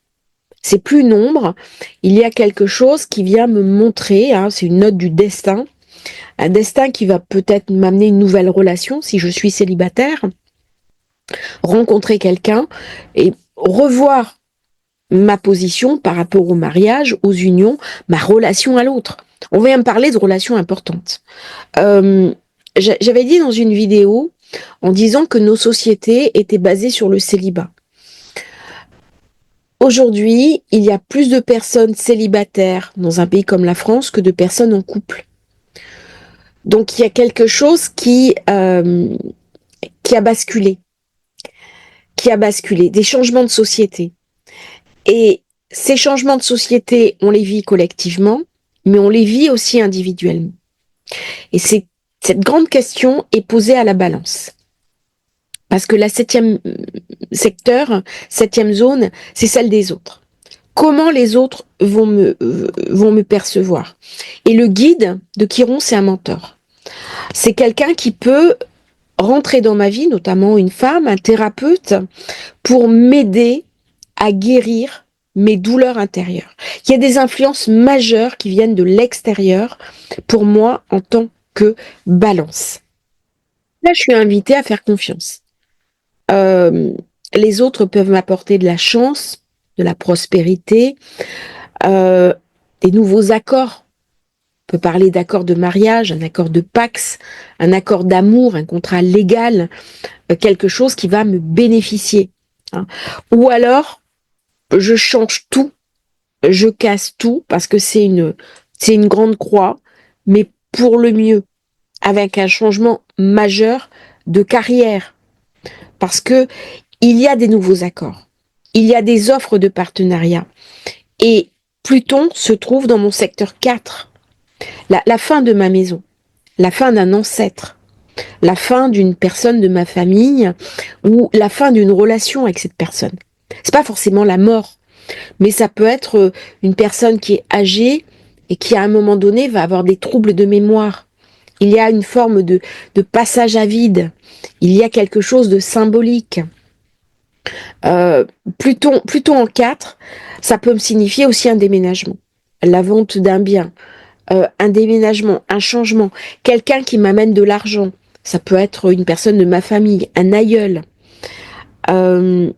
C'est plus une ombre, il y a quelque chose qui vient me montrer, hein, c'est une note du destin, un destin qui va peut-être m'amener une nouvelle relation si je suis célibataire, rencontrer quelqu'un et revoir ma position par rapport au mariage, aux unions, ma relation à l'autre. On vient me parler de relations importantes. J'avais dit dans une vidéo en disant que nos sociétés étaient basées sur le célibat. Aujourd'hui, il y a plus de personnes célibataires dans un pays comme la France que de personnes en couple. Donc il y a quelque chose qui a basculé, des changements de société. Et ces changements de société, on les vit collectivement, mais on les vit aussi individuellement. Et cette grande question est posée à la balance. Parce que la septième zone, c'est celle des autres. Comment les autres vont me percevoir? Et le guide de Chiron, c'est un mentor. C'est quelqu'un qui peut rentrer dans ma vie, notamment une femme, un thérapeute, pour m'aider à guérir mes douleurs intérieures. Il y a des influences majeures qui viennent de l'extérieur pour moi en tant que balance. Là, je suis invitée à faire confiance. Les autres peuvent m'apporter de la chance, de la prospérité, des nouveaux accords. On peut parler d'accord de mariage, un accord de pax, un accord d'amour, un contrat légal, quelque chose qui va me bénéficier. Hein. Ou alors, je change tout je casse tout parce que c'est une grande croix, mais pour le mieux, avec un changement majeur de carrière. Parce que il y a des nouveaux accords. Il y a des offres de partenariat. Et Pluton se trouve dans mon secteur 4. La fin de ma maison, la fin d'un ancêtre, la fin d'une personne de ma famille ou la fin d'une relation avec cette personne. C'est pas forcément la mort, mais ça peut être une personne qui est âgée et qui à un moment donné va avoir des troubles de mémoire. Il y a une forme de passage à vide. Il y a quelque chose de symbolique. Euh, Pluton en 4, ça peut me signifier aussi un déménagement, la vente d'un bien, un déménagement, un changement, quelqu'un qui m'amène de l'argent. Ça peut être une personne de ma famille, un aïeul. Euh,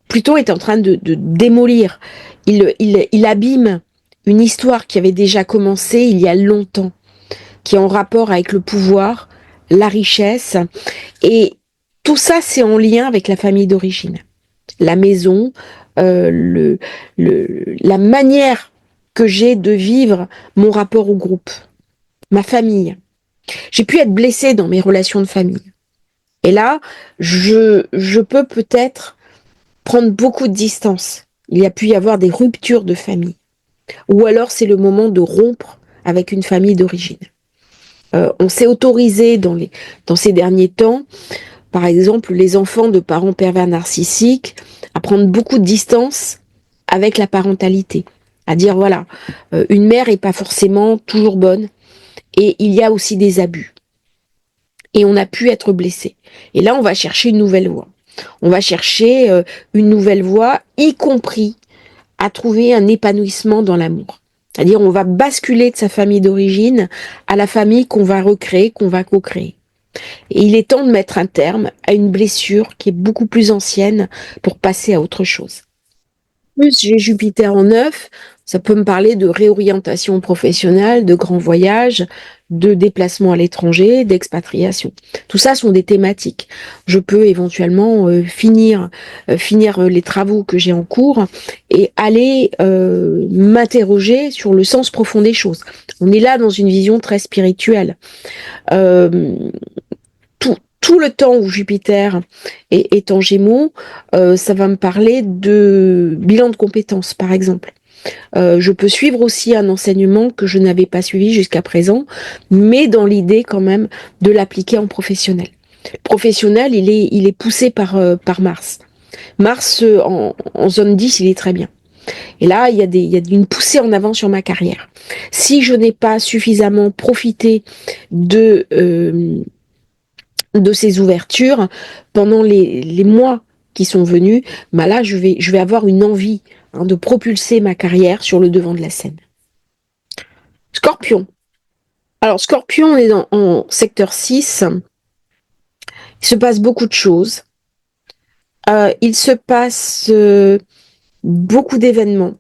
Pluton est en train de démolir. Il abîme une histoire qui avait déjà commencé il y a longtemps, qui est en rapport avec le pouvoir, la richesse. Et tout ça, c'est en lien avec la famille d'origine. La maison, la manière que j'ai de vivre mon rapport au groupe, ma famille. J'ai pu être blessée dans mes relations de famille. Et là, je peux peut-être prendre beaucoup de distance. Il y a pu y avoir des ruptures de famille. Ou alors c'est le moment de rompre avec une famille d'origine. On s'est autorisé dans ces derniers temps, par exemple, les enfants de parents pervers narcissiques, à prendre beaucoup de distance avec la parentalité. À dire, voilà, une mère est pas forcément toujours bonne et il y a aussi des abus. Et on a pu être blessé. Et là, on va chercher une nouvelle voie. On va chercher une nouvelle voie, y compris à trouver un épanouissement dans l'amour. C'est-à-dire, on va basculer de sa famille d'origine à la famille qu'on va recréer, qu'on va co-créer. Et il est temps de mettre un terme à une blessure qui est beaucoup plus ancienne pour passer à autre chose. Plus j'ai Jupiter en 9, ça peut me parler de réorientation professionnelle, de grands voyages, de déplacement à l'étranger, d'expatriation. Tout ça sont des thématiques. Je peux éventuellement finir les travaux que j'ai en cours et aller m'interroger sur le sens profond des choses. On est là dans une vision très spirituelle. Euh, tout le temps où Jupiter est en Gémeaux, ça va me parler de bilan de compétences, par exemple. Je peux suivre aussi un enseignement que je n'avais pas suivi jusqu'à présent, mais dans l'idée quand même de l'appliquer en professionnel. Professionnel, il est poussé par Mars. Mars, en zone 10, il est très bien. Et là, il y a une poussée en avant sur ma carrière. Si je n'ai pas suffisamment profité de ces ouvertures pendant les mois qui sont venus, bah là, je vais avoir une envie de propulser ma carrière sur le devant de la scène. Scorpion. Alors, Scorpion, on est en secteur 6. Il se passe beaucoup de choses. Il se passe beaucoup d'événements.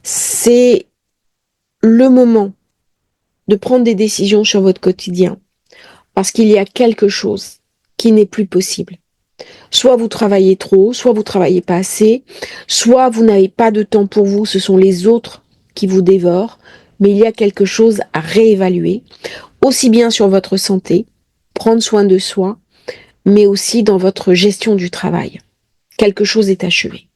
C'est le moment de prendre des décisions sur votre quotidien parce qu'il y a quelque chose qui n'est plus possible. Soit vous travaillez trop, soit vous travaillez pas assez, soit vous n'avez pas de temps pour vous, ce sont les autres qui vous dévorent, mais il y a quelque chose à réévaluer, aussi bien sur votre santé, prendre soin de soi, mais aussi dans votre gestion du travail. Quelque chose est achevé.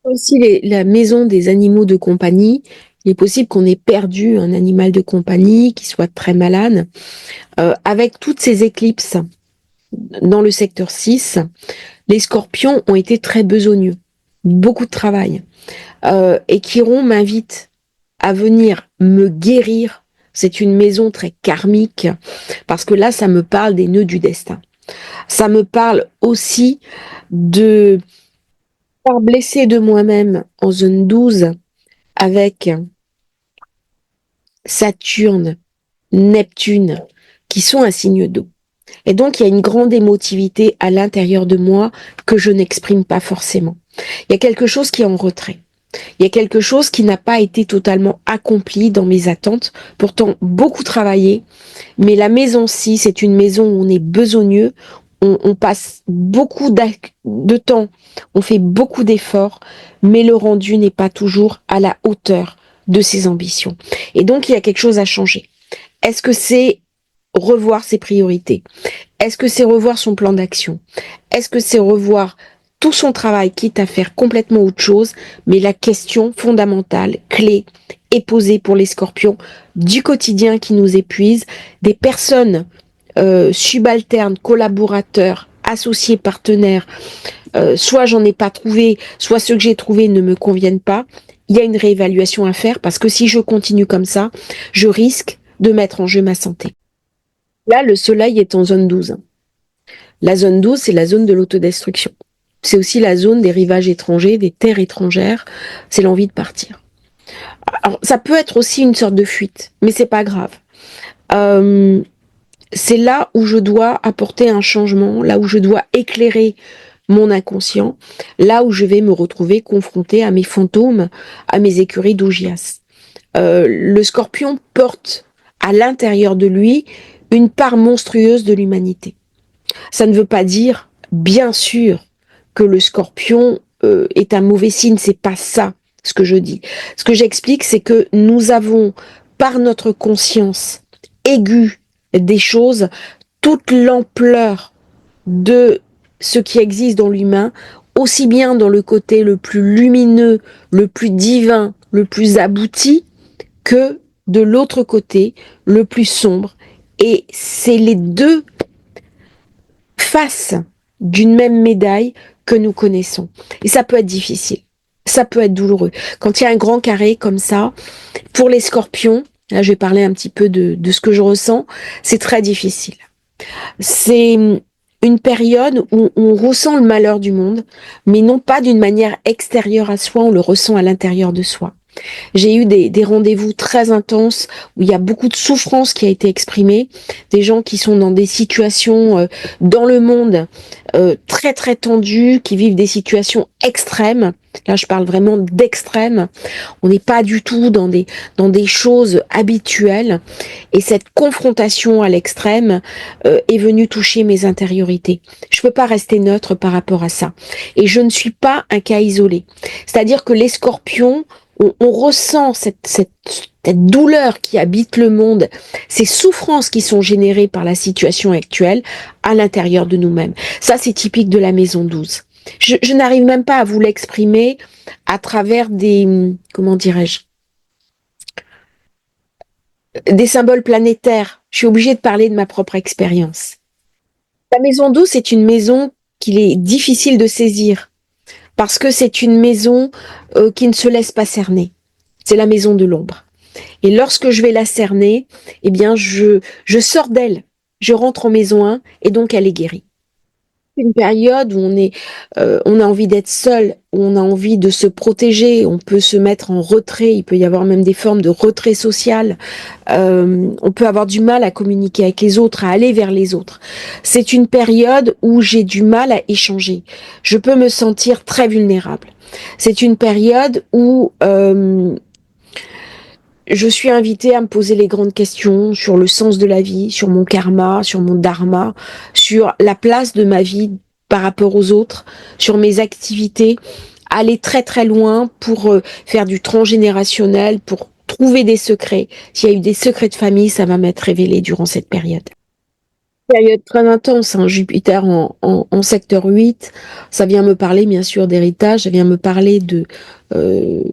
Aussi la maison des animaux de compagnie, il est possible qu'on ait perdu un animal de compagnie qui soit très malade. Avec toutes ces éclipses dans le secteur 6, les scorpions ont été très besogneux, beaucoup de travail. Et Chiron m'invite à venir me guérir. C'est une maison très karmique, parce que là, ça me parle des nœuds du destin. Ça me parle aussi de par blessé de moi-même en zone 12 avec Saturne, Neptune, qui sont un signe d'eau. Et donc, il y a une grande émotivité à l'intérieur de moi que je n'exprime pas forcément. Il y a quelque chose qui est en retrait. Il y a quelque chose qui n'a pas été totalement accompli dans mes attentes, pourtant beaucoup travaillé. Mais la maison 6 est une maison où on est besogneux, on passe beaucoup de temps, on fait beaucoup d'efforts, mais le rendu n'est pas toujours à la hauteur de ses ambitions. Et donc, il y a quelque chose à changer. Est-ce que c'est revoir ses priorités? Est-ce que c'est revoir son plan d'action? Est-ce que c'est revoir tout son travail, quitte à faire complètement autre chose? Mais la question fondamentale, clé, est posée pour les scorpions du quotidien qui nous épuise, des personnes subalternes, collaborateurs, associés, partenaires, soit j'en ai pas trouvé, soit ceux que j'ai trouvés ne me conviennent pas. Il y a une réévaluation à faire parce que si je continue comme ça, je risque de mettre en jeu ma santé. Là, le soleil est en zone 12. La zone 12, c'est la zone de l'autodestruction. C'est aussi la zone des rivages étrangers, des terres étrangères. C'est l'envie de partir. Alors, ça peut être aussi une sorte de fuite, mais c'est pas grave. C'est là où je dois apporter un changement, là où je dois éclairer mon inconscient, là où je vais me retrouver confrontée à mes fantômes, à mes écuries d'Ougias. Le scorpion porte à l'intérieur de lui une part monstrueuse de l'humanité. Ça ne veut pas dire, bien sûr, que le scorpion est un mauvais signe, c'est pas ça ce que je dis. Ce que j'explique, c'est que nous avons, par notre conscience aiguë des choses, toute l'ampleur de ce qui existe dans l'humain, aussi bien dans le côté le plus lumineux, le plus divin, le plus abouti, que de l'autre côté, le plus sombre. Et c'est les deux faces d'une même médaille que nous connaissons. Et ça peut être difficile. Ça peut être douloureux. Quand il y a un grand carré comme ça, pour les scorpions, là je vais parler un petit peu de ce que je ressens, c'est très difficile. C'est une période où on ressent le malheur du monde, mais non pas d'une manière extérieure à soi, on le ressent à l'intérieur de soi. J'ai eu des rendez-vous très intenses où il y a beaucoup de souffrance qui a été exprimée, des gens qui sont dans des situations dans le monde très très tendues, qui vivent des situations extrêmes. Là, je parle vraiment d'extrêmes. On n'est pas du tout dans des choses habituelles. Et cette confrontation à l'extrême est venue toucher mes intériorités. Je peux pas rester neutre par rapport à ça. Et je ne suis pas un cas isolé. C'est-à-dire que les scorpions, on ressent cette douleur qui habite le monde, ces souffrances qui sont générées par la situation actuelle à l'intérieur de nous-mêmes. Ça, c'est typique de la maison 12. Je n'arrive même pas à vous l'exprimer à travers comment dirais-je, des symboles planétaires. Je suis obligée de parler de ma propre expérience. La maison 12, c'est une maison qu'il est difficile de saisir parce que c'est une maison qui ne se laisse pas cerner. C'est la maison de l'ombre. Et lorsque je vais la cerner, eh bien, je sors d'elle. Je rentre en maison 1 et donc elle est guérie. Une période où on a envie d'être seul, où on a envie de se protéger, on peut se mettre en retrait, il peut y avoir même des formes de retrait social, on peut avoir du mal à communiquer avec les autres, à aller vers les autres. C'est une période où j'ai du mal à échanger. Je peux me sentir très vulnérable. C'est une période où je suis invitée à me poser les grandes questions sur le sens de la vie, sur mon karma, sur mon dharma, sur la place de ma vie par rapport aux autres, sur mes activités, aller très très loin pour faire du transgénérationnel, pour trouver des secrets. S'il y a eu des secrets de famille, ça va m'être révélé durant cette période. Période très intense, hein, Jupiter en secteur 8, ça vient me parler bien sûr d'héritage, ça vient me parler euh,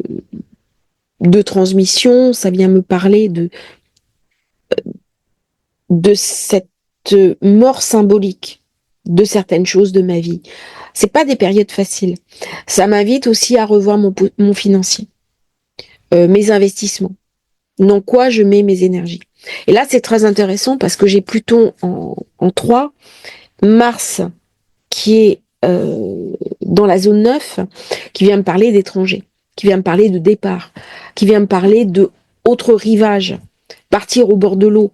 de transmission, ça vient me parler de cette mort symbolique de certaines choses de ma vie. C'est pas des périodes faciles. Ça m'invite aussi à revoir mon financier, mes investissements, dans quoi je mets mes énergies. Et là, c'est très intéressant parce que j'ai Pluton en 3, Mars qui est dans la zone 9, qui vient me parler d'étrangers, qui vient me parler de départ, qui vient me parler de autres rivages, partir au bord de l'eau,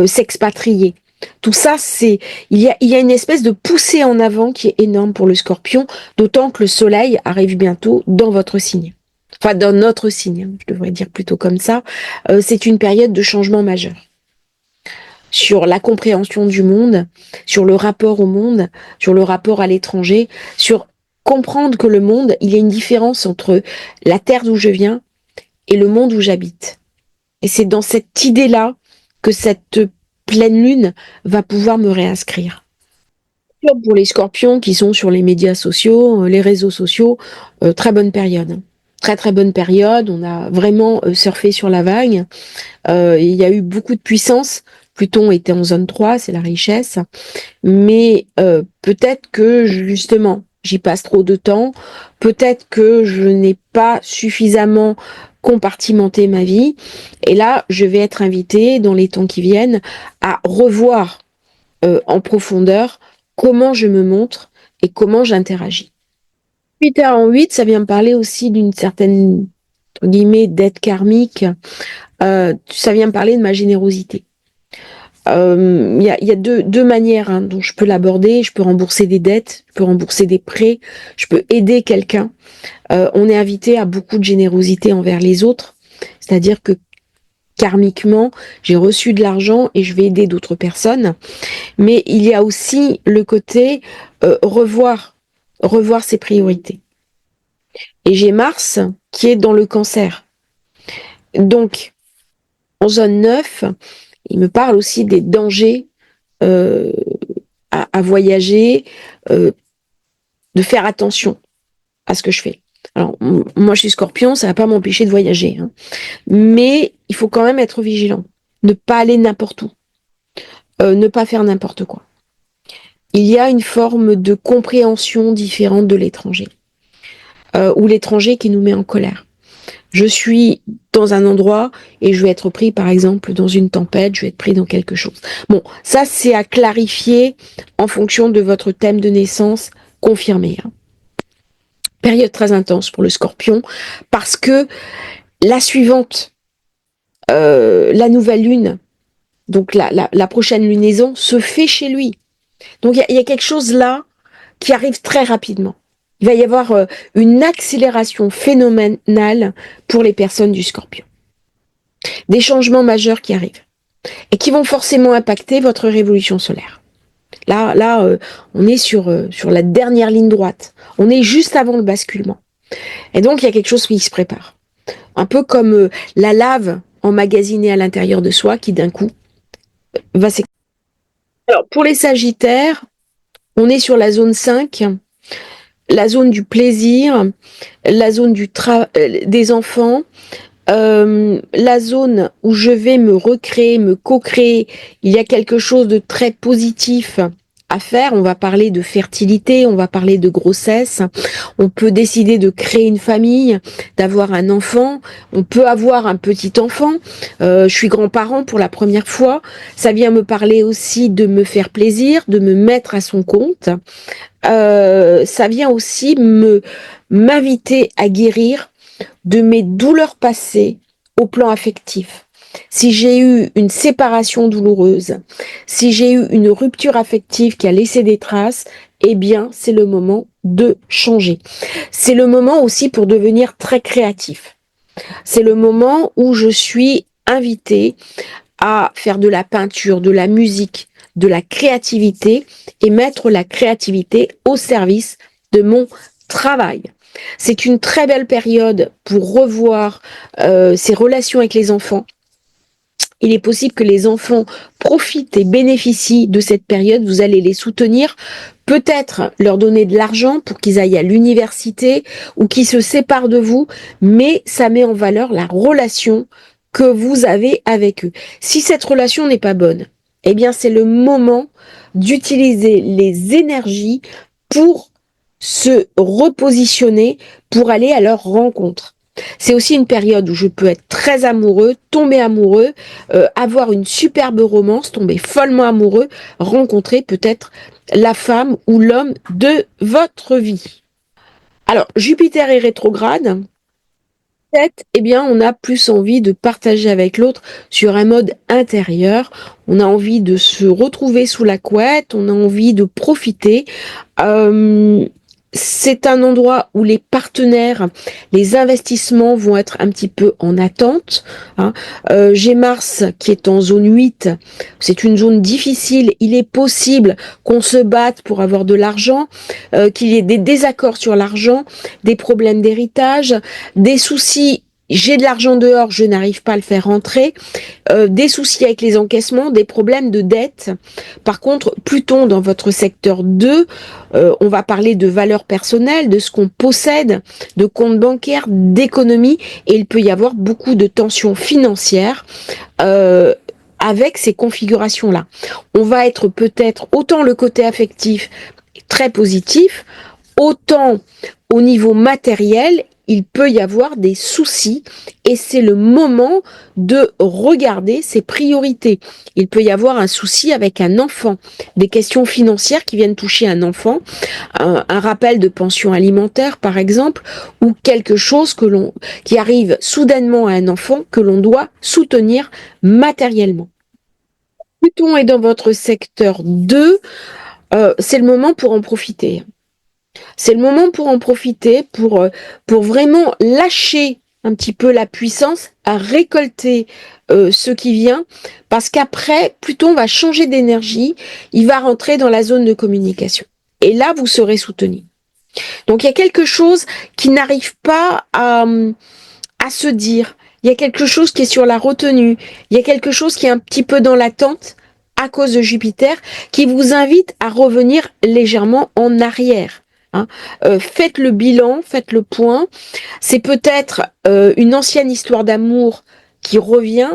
s'expatrier. Tout ça, il y a une espèce de poussée en avant qui est énorme pour le Scorpion, d'autant que le Soleil arrive bientôt dans votre signe. Enfin, dans notre signe, je devrais dire plutôt comme ça. C'est une période de changement majeur. sur la compréhension du monde, sur le rapport au monde, sur le rapport à l'étranger, sur comprendre que le monde, il y a une différence entre la terre d'où je viens et le monde où j'habite. Et c'est dans cette idée-là que cette pleine lune va pouvoir me réinscrire. Pour les scorpions qui sont sur les médias sociaux, les réseaux sociaux, très bonne période. Très très bonne période, on a vraiment surfé sur la vague. Il y a eu beaucoup de puissance. Pluton était en zone 3, c'est la richesse. Mais peut-être que justement, j'y passe trop de temps. Peut-être que je n'ai pas suffisamment compartimenté ma vie. Et là, je vais être invitée dans les temps qui viennent à revoir en profondeur comment je me montre et comment j'interagis. 8 heures en 8, ça vient me parler aussi d'une certaine, entre guillemets, dette karmique. Ça vient me parler de ma générosité. Il y a deux manières dont je peux l'aborder. Je peux rembourser des dettes, je peux rembourser des prêts, je peux aider quelqu'un. On est invité à beaucoup de générosité envers les autres. C'est-à-dire que karmiquement, j'ai reçu de l'argent et je vais aider d'autres personnes. Mais il y a aussi le côté revoir ses priorités. Et j'ai Mars qui est dans le Cancer. Donc, en zone 9, il me parle aussi des dangers euh, à voyager, de faire attention à ce que je fais. Alors, moi, je suis Scorpion, ça va pas m'empêcher de voyager, mais il faut quand même être vigilant, ne pas aller n'importe où, ne pas faire n'importe quoi. Il y a une forme de compréhension différente de l'étranger, ou l'étranger qui nous met en colère. Je suis dans un endroit et je vais être pris, par exemple, dans une tempête, je vais être pris dans quelque chose. Bon, ça, c'est à clarifier en fonction de votre thème de naissance confirmé. Période très intense pour le Scorpion, parce que la suivante, la nouvelle lune, donc la prochaine lunaison, se fait chez lui. Donc il y a quelque chose là qui arrive très rapidement. Il va y avoir une accélération phénoménale pour les personnes du Scorpion. Des changements majeurs qui arrivent et qui vont forcément impacter votre révolution solaire. Là, on est sur la dernière ligne droite. On est juste avant le basculement. Et donc, il y a quelque chose qui se prépare. Un peu comme la lave emmagasinée à l'intérieur de soi qui, d'un coup, va s'écraser. Alors, pour les Sagittaires, on est sur la zone 5, la zone du plaisir, la zone des enfants, la zone où je vais me recréer, me co-créer. Il y a quelque chose de très positif à faire. On va parler de fertilité, on va parler de grossesse. On peut décider de créer une famille, d'avoir un enfant. On peut avoir un petit enfant. Je suis grand-parent pour la première fois. Ça vient me parler aussi de me faire plaisir, de me mettre à son compte. Ça vient aussi m'inviter à guérir de mes douleurs passées au plan affectif. Si j'ai eu une séparation douloureuse, si j'ai eu une rupture affective qui a laissé des traces, eh bien, c'est le moment de changer. C'est le moment aussi pour devenir très créatif. C'est le moment où je suis invitée à faire de la peinture, de la musique, de la créativité et mettre la créativité au service de mon travail. C'est une très belle période pour revoir ses relations avec les enfants. Il est possible que les enfants profitent et bénéficient de cette période. Vous allez les soutenir, peut-être leur donner de l'argent pour qu'ils aillent à l'université ou qu'ils se séparent de vous, mais ça met en valeur la relation que vous avez avec eux. Si cette relation n'est pas bonne, eh bien c'est le moment d'utiliser les énergies pour se repositionner, pour aller à leur rencontre. C'est aussi une période où je peux être très amoureux, tomber amoureux, avoir une superbe romance, tomber follement amoureux, rencontrer peut-être la femme ou l'homme de votre vie. Alors, Jupiter est rétrograde. Peut-être, eh bien, on a plus envie de partager avec l'autre sur un mode intérieur. On a envie de se retrouver sous la couette, on a envie de profiter. c'est un endroit où les partenaires, les investissements vont être un petit peu en attente. Hein. J'ai Mars qui est en zone 8. C'est une zone difficile. Il est possible qu'on se batte pour avoir de l'argent, qu'il y ait des désaccords sur l'argent, des problèmes d'héritage, des soucis. J'ai de l'argent dehors, je n'arrive pas à le faire rentrer. Des soucis avec les encaissements, des problèmes de dette. Par contre, Pluton dans votre secteur 2, on va parler de valeurs personnelles, de ce qu'on possède, de comptes bancaires, d'économie, et il peut y avoir beaucoup de tensions financières avec ces configurations-là. On va être peut-être autant le côté affectif très positif, autant au niveau matériel, il peut y avoir des soucis et c'est le moment de regarder ses priorités. Il peut y avoir un souci avec un enfant, des questions financières qui viennent toucher un enfant, un rappel de pension alimentaire par exemple, ou quelque chose qui arrive soudainement à un enfant que l'on doit soutenir matériellement. Pluton est dans votre secteur 2, c'est le moment pour en profiter. C'est le moment pour en profiter, pour vraiment lâcher un petit peu la puissance, à récolter ce qui vient, parce qu'après, Pluton va changer d'énergie, il va rentrer dans la zone de communication. Et là, vous serez soutenu. Donc, il y a quelque chose qui n'arrive pas à se dire. Il y a quelque chose qui est sur la retenue. Il y a quelque chose qui est un petit peu dans l'attente à cause de Jupiter, qui vous invite à revenir légèrement en arrière. Hein. Faites le bilan, faites le point. C'est peut-être une ancienne histoire d'amour qui revient,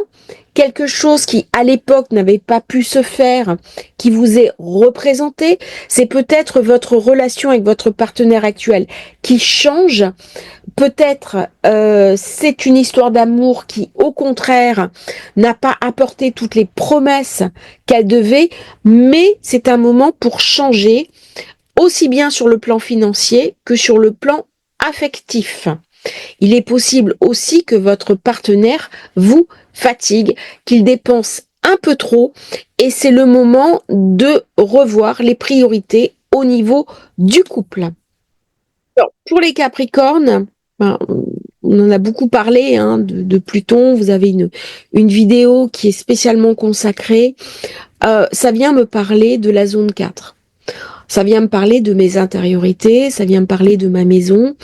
quelque chose qui à l'époque n'avait pas pu se faire, qui vous est représenté. C'est peut-être votre relation avec votre partenaire actuel qui change. Peut-être c'est une histoire d'amour qui, au contraire, n'a pas apporté toutes les promesses qu'elle devait, mais c'est un moment pour changer, aussi bien sur le plan financier que sur le plan affectif. Il est possible aussi que votre partenaire vous fatigue, qu'il dépense un peu trop, et c'est le moment de revoir les priorités au niveau du couple. Alors, pour les Capricornes, ben, on en a beaucoup parlé hein, de Pluton. Vous avez une vidéo qui est spécialement consacrée. Ça vient me parler de la zone 4. Ça vient me parler de mes intériorités, ça vient me parler de ma maison,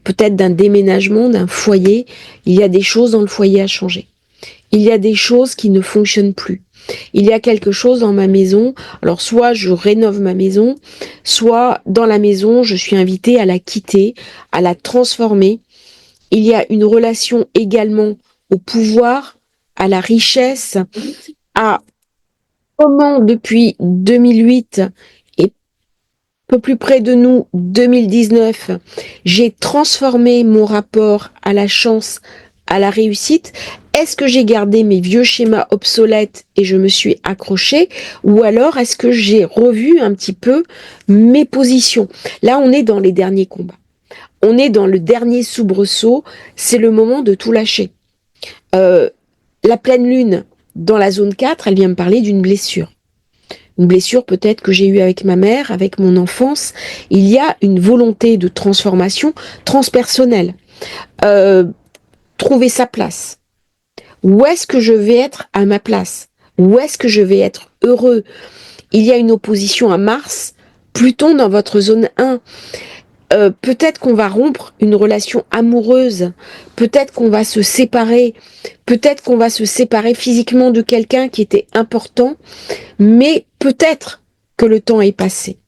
peut-être d'un déménagement, d'un foyer. Il y a des choses dans le foyer à changer. Il y a des choses qui ne fonctionnent plus. Il y a quelque chose dans ma maison. Alors, soit je rénove ma maison, soit dans la maison, je suis invitée à la quitter, à la transformer. Il y a une relation également au pouvoir, à la richesse, à comment depuis 2008 et un peu plus près de nous, 2019, j'ai transformé mon rapport à la chance, à la réussite. Est-ce que j'ai gardé mes vieux schémas obsolètes et je me suis accrochée, ou alors est-ce que j'ai revu un petit peu mes positions? Là, on est dans les derniers combats. On est dans le dernier soubresaut. C'est le moment de tout lâcher. La pleine lune dans la zone 4, elle vient me parler d'une blessure. Une blessure peut-être que j'ai eue avec ma mère, avec mon enfance. Il y a une volonté de transformation transpersonnelle. Trouver sa place. Où est-ce que je vais être à ma place? Où est-ce que je vais être heureux? Il y a une opposition à Mars, Pluton dans votre zone 1. Peut-être qu'on va rompre une relation amoureuse, peut-être qu'on va se séparer, peut-être qu'on va se séparer physiquement de quelqu'un qui était important, mais peut-être que le temps est passé.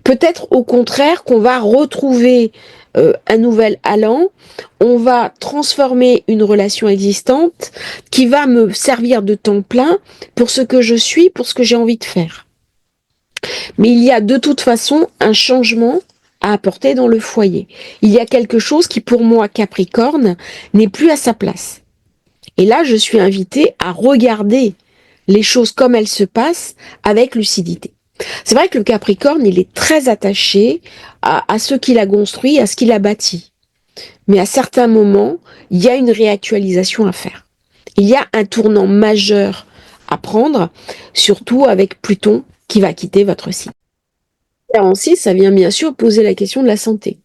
Peut-être au contraire qu'on va retrouver un nouvel allant, on va transformer une relation existante qui va me servir de temps plein pour ce que je suis, pour ce que j'ai envie de faire. Mais il y a de toute façon un changement à apporter dans le foyer. Il y a quelque chose qui, pour moi, Capricorne, n'est plus à sa place. Et là, je suis invitée à regarder les choses comme elles se passent avec lucidité. C'est vrai que le Capricorne, il est très attaché à ce qu'il a construit, à ce qu'il a bâti. Mais à certains moments, il y a une réactualisation à faire. Il y a un tournant majeur à prendre, surtout avec Pluton qui va quitter votre signe. 46, ça vient bien sûr poser la question de la santé.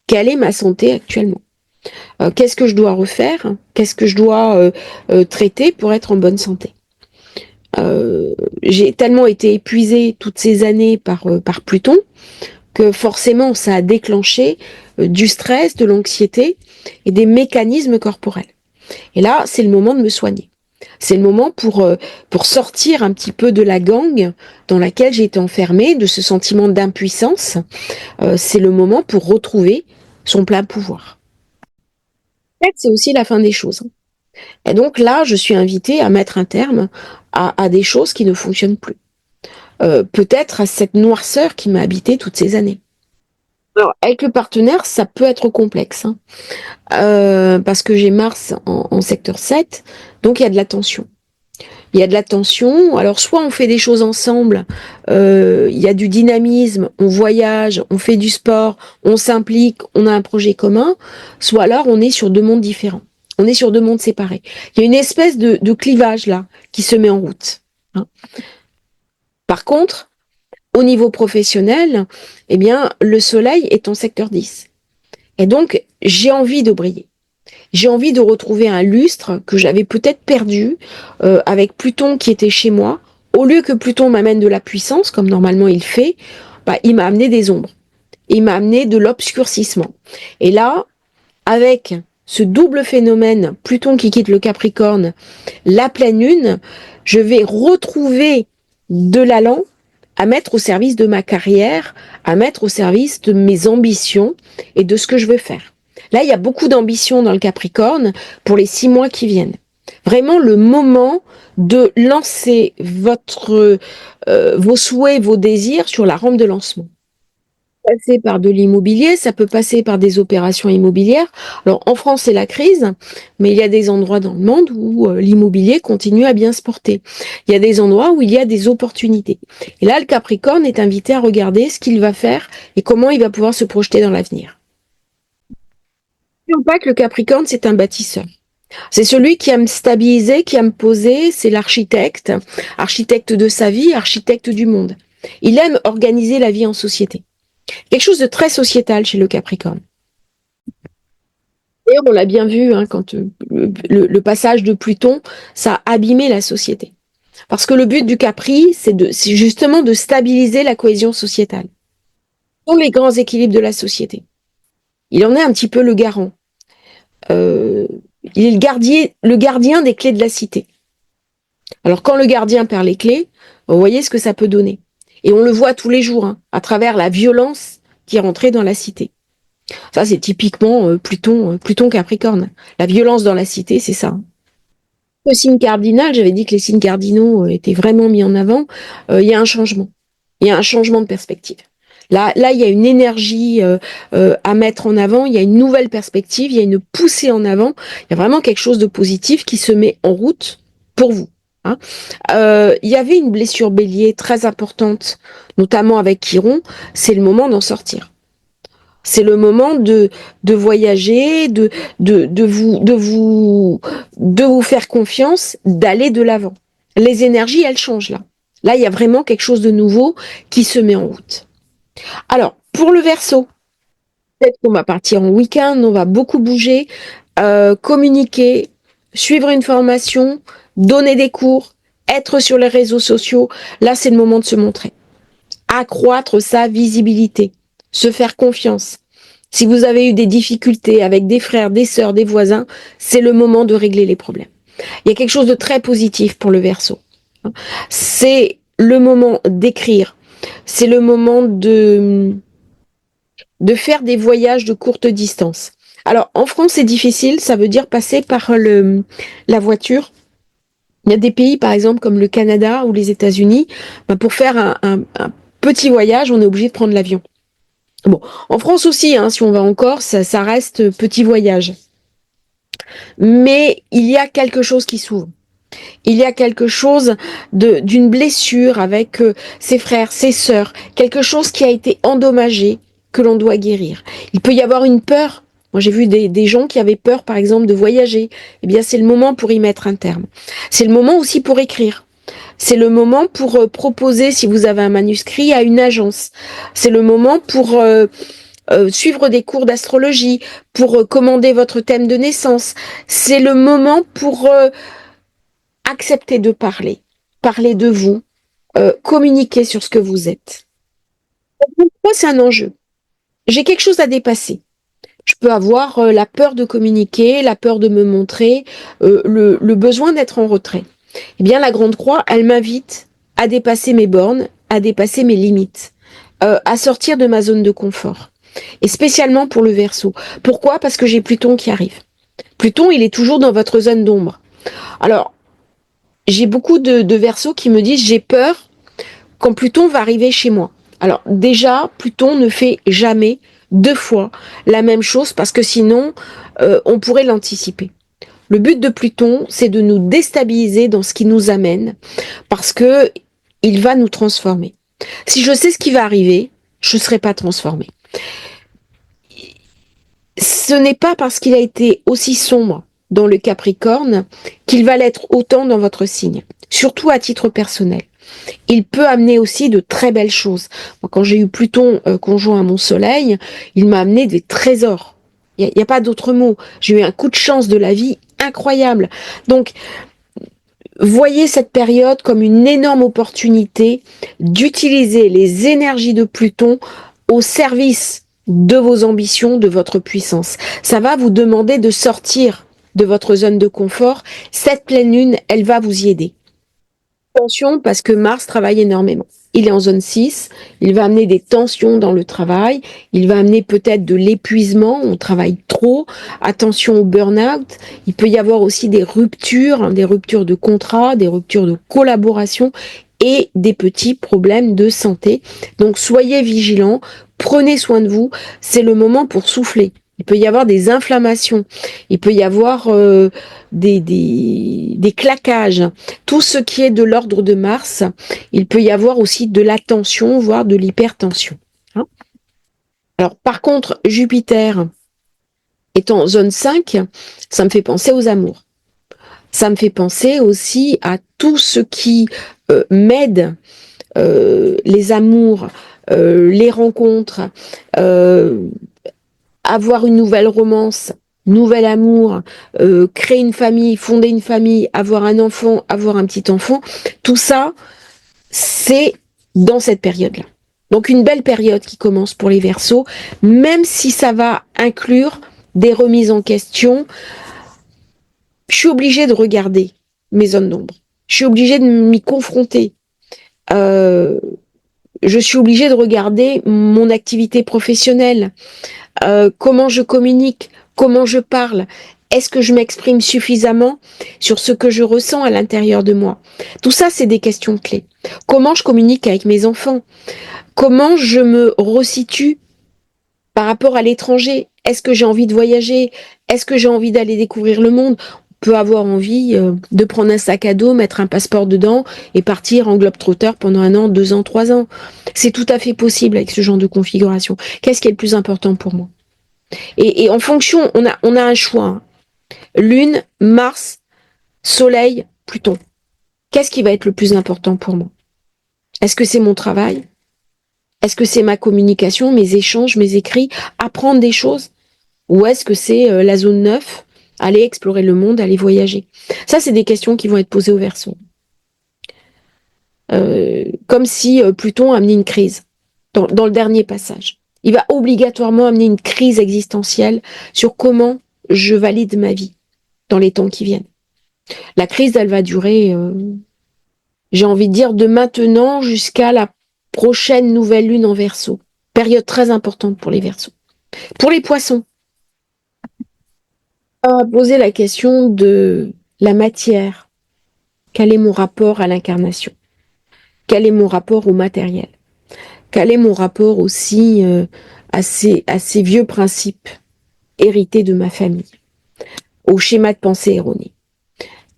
Quelle est ma santé actuellement? Qu'est-ce que je dois refaire? Qu'est-ce que je dois traiter pour être en bonne santé? J'ai tellement été épuisée toutes ces années par Pluton que forcément ça a déclenché du stress, de l'anxiété et des mécanismes corporels. Et là, c'est le moment de me soigner. C'est le moment pour sortir un petit peu de la gangue dans laquelle j'ai été enfermée, de ce sentiment d'impuissance. C'est le moment pour retrouver son plein pouvoir. En fait, c'est aussi la fin des choses. Et donc là, je suis invitée à mettre un terme à des choses qui ne fonctionnent plus. Peut-être à cette noirceur qui m'a habité toutes ces années. Alors, avec le partenaire, ça peut être complexe, hein. Parce que j'ai Mars en secteur 7, donc il y a de la tension. Il y a de la tension. Alors, soit on fait des choses ensemble, il y a du dynamisme, on voyage, on fait du sport, on s'implique, on a un projet commun, soit alors on est sur deux mondes différents. On est sur deux mondes séparés. Il y a une espèce de clivage là qui se met en route, hein. Par contre, au niveau professionnel, eh bien, le soleil est en secteur 10. Et donc, j'ai envie de briller. J'ai envie de retrouver un lustre que j'avais peut-être perdu avec Pluton qui était chez moi. Au lieu que Pluton m'amène de la puissance, comme normalement il fait, bah, il m'a amené des ombres. Il m'a amené de l'obscurcissement. Et là, avec ce double phénomène, Pluton qui quitte le Capricorne, la pleine lune, je vais retrouver de l'allant à mettre au service de ma carrière, à mettre au service de mes ambitions et de ce que je veux faire. Là, il y a beaucoup d'ambition dans le Capricorne pour les 6 mois qui viennent. Vraiment le moment de lancer vos souhaits, vos désirs sur la rampe de lancement. Passer par de l'immobilier, ça peut passer par des opérations immobilières. Alors en France, c'est la crise, mais il y a des endroits dans le monde où l'immobilier continue à bien se porter. Il y a des endroits où il y a des opportunités. Et là, le Capricorne est invité à regarder ce qu'il va faire et comment il va pouvoir se projeter dans l'avenir. N'oublions pas que le Capricorne, c'est un bâtisseur. C'est celui qui aime stabiliser, qui aime poser, c'est l'architecte, architecte de sa vie, architecte du monde. Il aime organiser la vie en société. Quelque chose de très sociétal chez le Capricorne. D'ailleurs, on l'a bien vu, hein, quand le passage de Pluton, ça a abîmé la société. Parce que le but du Capri, c'est justement de stabiliser la cohésion sociétale. Dans les grands équilibres de la société. Il en est un petit peu le garant. Il est le gardien des clés de la cité. Alors quand le gardien perd les clés, vous voyez ce que ça peut donner. Et on le voit tous les jours, hein, à travers la violence qui est rentrée dans la cité. Ça, c'est typiquement Pluton Capricorne. La violence dans la cité, c'est ça. Le signe cardinal, j'avais dit que les signes cardinaux étaient vraiment mis en avant. Il y a un changement. Il y a un changement de perspective. Là, il y a une énergie à mettre en avant. Il y a une nouvelle perspective. Il y a une poussée en avant. Il y a vraiment quelque chose de positif qui se met en route pour vous, hein. Il y avait une blessure bélier très importante, notamment avec Chiron. C'est le moment d'en sortir. C'est le moment de voyager, de vous faire confiance, d'aller de l'avant. Les énergies, elles changent là. Là, il y a vraiment quelque chose de nouveau qui se met en route. Alors, pour le Verseau, peut-être qu'on va partir en week-end, on va beaucoup bouger, communiquer, suivre une formation, donner des cours, être sur les réseaux sociaux. Là, c'est le moment de se montrer. Accroître sa visibilité, se faire confiance. Si vous avez eu des difficultés avec des frères, des sœurs, des voisins, c'est le moment de régler les problèmes. Il y a quelque chose de très positif pour le Verseau. C'est le moment d'écrire. C'est le moment de faire des voyages de courte distance. Alors, en France, c'est difficile. Ça veut dire passer par la voiture. Il y a des pays, par exemple, comme le Canada ou les États-Unis, pour faire un petit voyage, on est obligé de prendre l'avion. Bon, en France aussi, hein, si on va en Corse, ça reste petit voyage. Mais il y a quelque chose qui s'ouvre. Il y a quelque chose d'une blessure avec ses frères, ses sœurs, quelque chose qui a été endommagé, que l'on doit guérir. Il peut y avoir une peur. Moi, j'ai vu des gens qui avaient peur, par exemple, de voyager. Eh bien, c'est le moment pour y mettre un terme. C'est le moment aussi pour écrire. C'est le moment pour proposer, si vous avez un manuscrit, à une agence. C'est le moment pour suivre des cours d'astrologie, pour commander votre thème de naissance. C'est le moment pour accepter de parler, parler de vous, communiquer sur ce que vous êtes. Moi, c'est un enjeu. J'ai quelque chose à dépasser. Je peux avoir la peur de communiquer, la peur de me montrer, le besoin d'être en retrait. Eh bien, la Grande Croix, elle m'invite à dépasser mes bornes, à dépasser mes limites, à sortir de ma zone de confort. Et spécialement pour le Verseau. Pourquoi? Parce que j'ai Pluton qui arrive. Pluton, il est toujours dans votre zone d'ombre. Alors, j'ai beaucoup de Verseaux qui me disent j'ai peur quand Pluton va arriver chez moi. Alors déjà, Pluton ne fait jamais deux fois la même chose parce que sinon, on pourrait l'anticiper. Le but de Pluton, c'est de nous déstabiliser dans ce qui nous amène parce que il va nous transformer. Si je sais ce qui va arriver, je ne serai pas transformée. Ce n'est pas parce qu'il a été aussi sombre dans le Capricorne qu'il va l'être autant dans votre signe, surtout à titre personnel. Il peut amener aussi de très belles choses. Moi, quand j'ai eu Pluton conjoint à mon soleil, il m'a amené des trésors. Il n'y a pas d'autre mot. J'ai eu un coup de chance de la vie incroyable. Donc, voyez cette période comme une énorme opportunité d'utiliser les énergies de Pluton au service de vos ambitions, de votre puissance. Ça va vous demander de sortir de votre zone de confort. Cette pleine lune, elle va vous y aider. Attention parce que Mars travaille énormément. Il est en zone 6, il va amener des tensions dans le travail, il va amener peut-être de l'épuisement, on travaille trop, attention au burn-out, il peut y avoir aussi des ruptures de contrat, des ruptures de collaboration et des petits problèmes de santé. Donc soyez vigilants, prenez soin de vous, c'est le moment pour souffler. Il peut y avoir des inflammations, il peut y avoir des claquages, tout ce qui est de l'ordre de Mars. Il peut y avoir aussi de la tension, voire de l'hypertension. Hein. Alors par contre, Jupiter étant en zone 5, ça me fait penser aux amours. Ça me fait penser aussi à tout ce qui m'aide, les amours, les rencontres, avoir une nouvelle romance, nouvel amour, créer une famille, fonder une famille, avoir un enfant, avoir un petit enfant, tout ça, c'est dans cette période-là. Donc une belle période qui commence pour les Verseaux, même si ça va inclure des remises en question. Je suis obligée de regarder mes zones d'ombre. Je suis obligée de m'y confronter. Je suis obligée de regarder mon activité professionnelle. Comment je communique, comment je parle, est-ce que je m'exprime suffisamment sur ce que je ressens à l'intérieur de moi? Tout ça, c'est des questions clés. Comment je communique avec mes enfants? Comment je me resitue par rapport à l'étranger? Est-ce que j'ai envie de voyager? Est-ce que j'ai envie d'aller découvrir le monde? On peut avoir envie de prendre un sac à dos, mettre un passeport dedans et partir en globe-trotter pendant 1 an, 2 ans, 3 ans. C'est tout à fait possible avec ce genre de configuration. Qu'est-ce qui est le plus important pour moi? Et en fonction, on a un choix. Hein. Lune, Mars, Soleil, Pluton. Qu'est-ce qui va être le plus important pour moi? Est-ce que c'est mon travail? Est-ce que c'est ma communication, mes échanges, mes écrits, apprendre des choses? Ou est-ce que c'est la zone 9, aller explorer le monde, aller voyager? Ça, c'est des questions qui vont être posées au Verseau. Comme si Pluton amenait une crise dans le dernier passage. Il va obligatoirement amener une crise existentielle sur comment je valide ma vie dans les temps qui viennent. La crise, elle va durer, j'ai envie de dire, de maintenant jusqu'à la prochaine nouvelle lune en Verseau. Période très importante pour les Verseaux. Pour les Poissons, on va poser la question de la matière. Quel est mon rapport à l'incarnation? Quel est mon rapport au matériel? Quel est mon rapport aussi à ces vieux principes hérités de ma famille, au schéma de pensée erroné,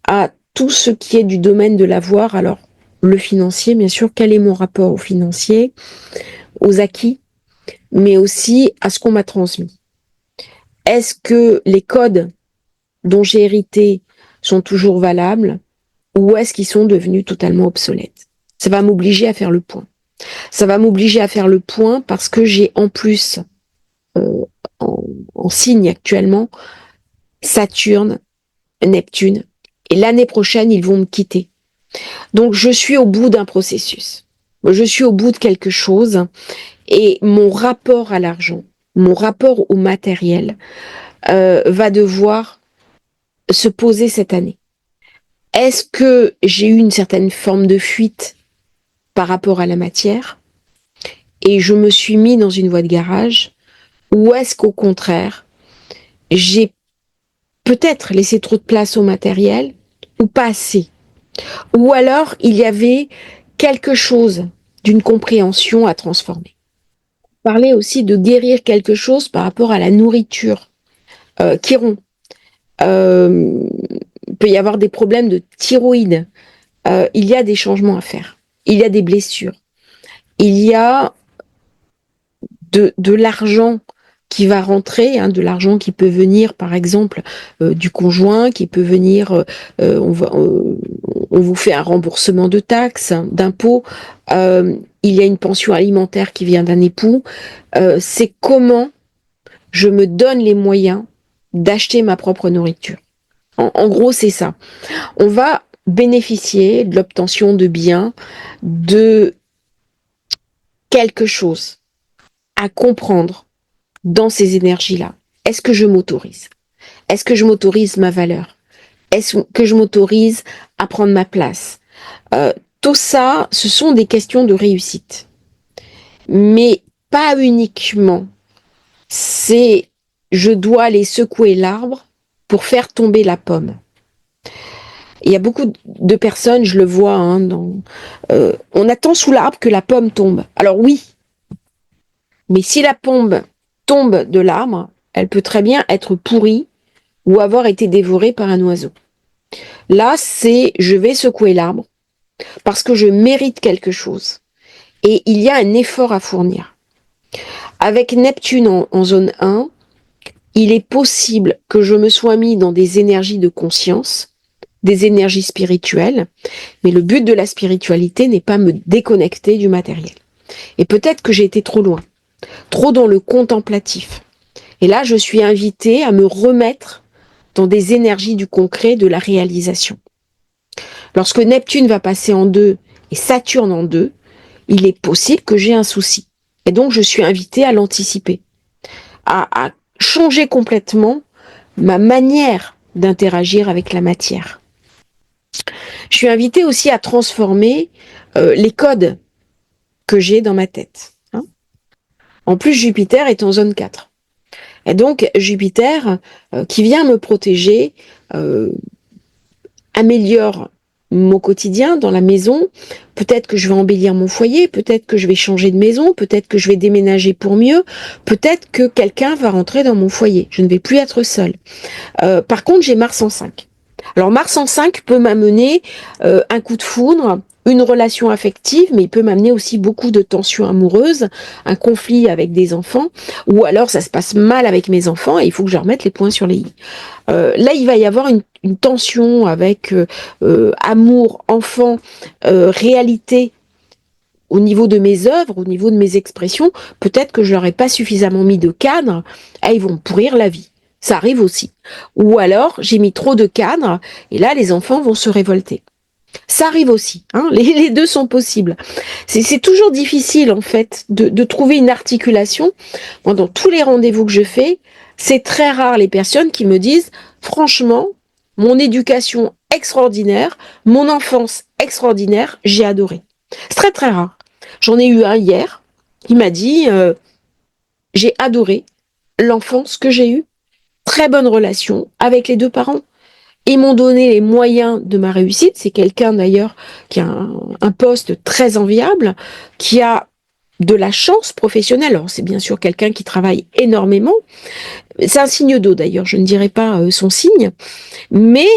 à tout ce qui est du domaine de l'avoir? Alors, le financier, bien sûr, quel est mon rapport au financier, aux acquis, mais aussi à ce qu'on m'a transmis? Est-ce que les codes dont j'ai hérité sont toujours valables? ou est-ce qu'ils sont devenus totalement obsolètes? Ça va m'obliger à faire le point. Ça va m'obliger à faire le point parce que j'ai en plus, euh, en signe actuellement, Saturne, Neptune, et l'année prochaine, ils vont me quitter. Donc, je suis au bout d'un processus. Je suis au bout de quelque chose, et mon rapport à l'argent, mon rapport au matériel, va devoir se poser cette année. Est-ce que j'ai eu une certaine forme de fuite par rapport à la matière et je me suis mis dans une voie de garage, ou est-ce qu'au contraire, j'ai peut-être laissé trop de place au matériel ou pas assez? Ou alors il y avait quelque chose d'une compréhension à transformer. Parler aussi de guérir quelque chose par rapport à la nourriture. Chiron, il peut y avoir des problèmes de thyroïde. Il y a des changements à faire. Il y a des blessures. Il y a de l'argent qui va rentrer, hein, de l'argent qui peut venir, par exemple, du conjoint, qui peut venir, on vous fait un remboursement de taxes, d'impôts, il y a une pension alimentaire qui vient d'un époux. C'est comment je me donne les moyens d'acheter ma propre nourriture. En gros, c'est ça. On va bénéficier de l'obtention de biens, de quelque chose à comprendre dans ces énergies-là. Est-ce que je m'autorise? Est-ce que je m'autorise ma valeur? Est-ce que je m'autorise à prendre ma place? Tout ça, ce sont des questions de réussite. Mais pas uniquement. C'est je dois aller secouer l'arbre pour faire tomber la pomme. Il y a beaucoup de personnes, je le vois, hein, on attend sous l'arbre que la pomme tombe. Alors oui, mais si la pomme tombe de l'arbre, elle peut très bien être pourrie ou avoir été dévorée par un oiseau. Là, c'est je vais secouer l'arbre parce que je mérite quelque chose. Et il y a un effort à fournir. Avec Neptune en zone 1, il est possible que je me sois mis dans des énergies de conscience, des énergies spirituelles, mais le but de la spiritualité n'est pas me déconnecter du matériel. Et peut-être que j'ai été trop loin, trop dans le contemplatif. Et là, je suis invitée à me remettre dans des énergies du concret, de la réalisation. Lorsque Neptune va passer en 2 et Saturne en 2, il est possible que j'ai un souci. Et donc, je suis invitée à l'anticiper, à changer complètement ma manière d'interagir avec la matière. Je suis invitée aussi à transformer les codes que j'ai dans ma tête. Hein. En plus, Jupiter est en zone 4. Et donc, Jupiter, qui vient me protéger, améliore mon quotidien dans la maison. Peut-être que je vais embellir mon foyer, peut-être que je vais changer de maison, peut-être que je vais déménager pour mieux, peut-être que quelqu'un va rentrer dans mon foyer. Je ne vais plus être seule. Par contre, j'ai Mars en 5. Alors Mars en 5 peut m'amener un coup de foudre, une relation affective, mais il peut m'amener aussi beaucoup de tensions amoureuses, un conflit avec des enfants, ou alors ça se passe mal avec mes enfants et il faut que je remette les points sur les i. Là, il va y avoir une tension avec amour, enfant, réalité au niveau de mes œuvres, au niveau de mes expressions. Peut-être que je leur ai pas suffisamment mis de cadre, et ils vont me pourrir la vie. Ça arrive aussi. Ou alors, j'ai mis trop de cadres, et là, les enfants vont se révolter. Ça arrive aussi. Hein, les deux sont possibles. C'est toujours difficile, en fait, de trouver une articulation. Moi, dans tous les rendez-vous que je fais, c'est très rare les personnes qui me disent, franchement, mon éducation extraordinaire, mon enfance extraordinaire, j'ai adoré. C'est très très rare. J'en ai eu un hier qui m'a dit, j'ai adoré l'enfance que j'ai eue, très bonne relation avec les deux parents. Ils m'ont donné les moyens de ma réussite. C'est quelqu'un d'ailleurs qui a un poste très enviable, qui a de la chance professionnelle. Alors c'est bien sûr quelqu'un qui travaille énormément. C'est un signe d'eau d'ailleurs, je ne dirais pas son signe. Mais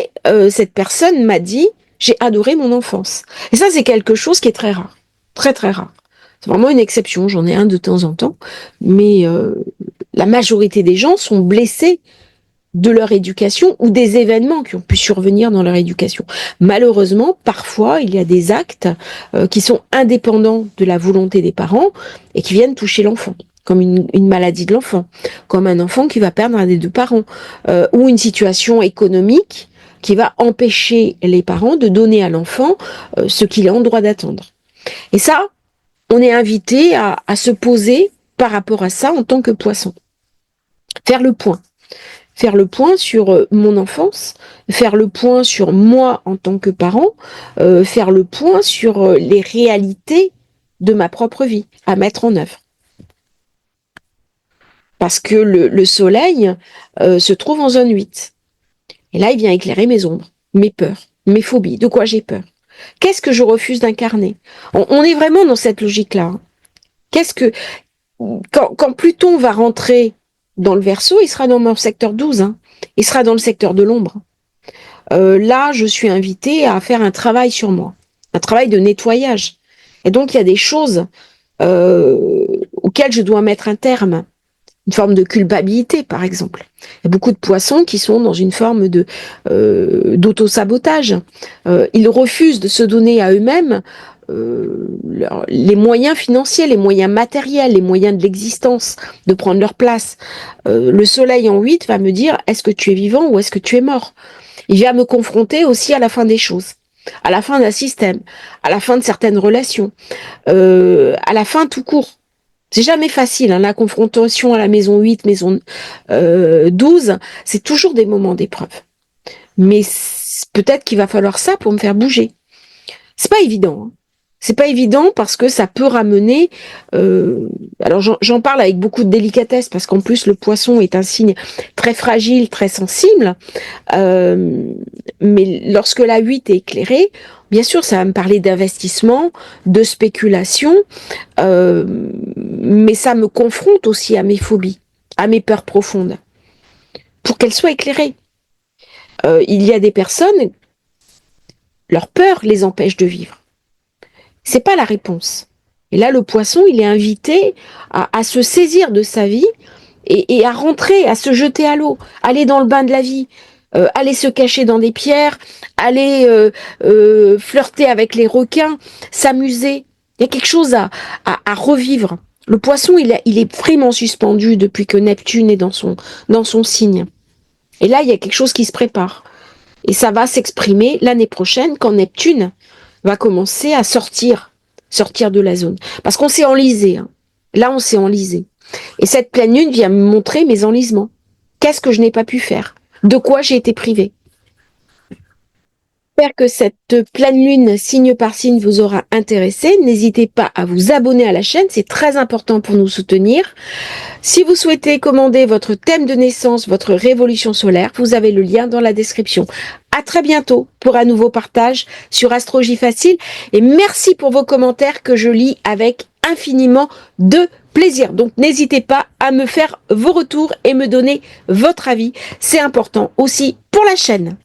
cette personne m'a dit, j'ai adoré mon enfance. Et ça c'est quelque chose qui est très rare. Très très rare. C'est vraiment une exception, j'en ai un de temps en temps. Mais la majorité des gens sont blessés de leur éducation ou des événements qui ont pu survenir dans leur éducation. Malheureusement, parfois, il y a des actes qui sont indépendants de la volonté des parents et qui viennent toucher l'enfant, comme une maladie de l'enfant, comme un enfant qui va perdre un des deux parents, ou une situation économique qui va empêcher les parents de donner à l'enfant ce qu'il est en droit d'attendre. Et ça, on est invité à se poser par rapport à ça en tant que poisson. Faire le point. Faire le point sur mon enfance, faire le point sur moi en tant que parent, faire le point sur les réalités de ma propre vie à mettre en œuvre. Parce que le soleil se trouve en zone 8. Et là, il vient éclairer mes ombres, mes peurs, mes phobies, de quoi j'ai peur. Qu'est-ce que je refuse d'incarner? On est vraiment dans cette logique-là. Hein. Qu'est-ce que quand Pluton va rentrer dans le Verseau, il sera dans mon secteur 12. Hein. Il sera dans le secteur de l'ombre. Là, je suis invitée à faire un travail sur moi, un travail de nettoyage. Et donc, il y a des choses auxquelles je dois mettre un terme. Une forme de culpabilité, par exemple. Il y a beaucoup de poissons qui sont dans une forme de d'auto-sabotage. Ils refusent de se donner à eux-mêmes les moyens financiers, les moyens matériels, les moyens de l'existence, de prendre leur place. Le soleil en 8 va me dire, est-ce que tu es vivant ou est-ce que tu es mort? Il vient me confronter aussi à la fin des choses, à la fin d'un système, à la fin de certaines relations, à la fin tout court. C'est jamais facile, hein, la confrontation à la maison 8, maison 12, c'est toujours des moments d'épreuve. Mais peut-être qu'il va falloir ça pour me faire bouger. C'est pas évident. Hein. C'est pas évident parce que ça peut ramener. Alors j'en parle avec beaucoup de délicatesse parce qu'en plus le poisson est un signe très fragile, très sensible. Mais lorsque la 8 est éclairée, bien sûr, ça va me parler d'investissement, de spéculation, mais ça me confronte aussi à mes phobies, à mes peurs profondes, pour qu'elles soient éclairées. Il y a des personnes, leur peur les empêche de vivre. C'est pas la réponse. Et là, le poisson, il est invité à se saisir de sa vie et à rentrer, à se jeter à l'eau, aller dans le bain de la vie, aller se cacher dans des pierres, aller flirter avec les requins, s'amuser. Il y a quelque chose à revivre. Le poisson, il est vraiment suspendu depuis que Neptune est dans son signe. Et là, il y a quelque chose qui se prépare. Et ça va s'exprimer l'année prochaine quand Neptune va commencer à sortir de la zone. Parce qu'on s'est enlisé. Hein. Là, on s'est enlisé. Et cette pleine lune vient me montrer mes enlisements. Qu'est-ce que je n'ai pas pu faire? De quoi j'ai été privée? J'espère que cette pleine lune, signe par signe, vous aura intéressé. N'hésitez pas à vous abonner à la chaîne, c'est très important pour nous soutenir. Si vous souhaitez commander votre thème de naissance, votre révolution solaire, vous avez le lien dans la description. À très bientôt pour un nouveau partage sur Astrologie Facile et merci pour vos commentaires que je lis avec infiniment de plaisir. Donc n'hésitez pas à me faire vos retours et me donner votre avis. C'est important aussi pour la chaîne.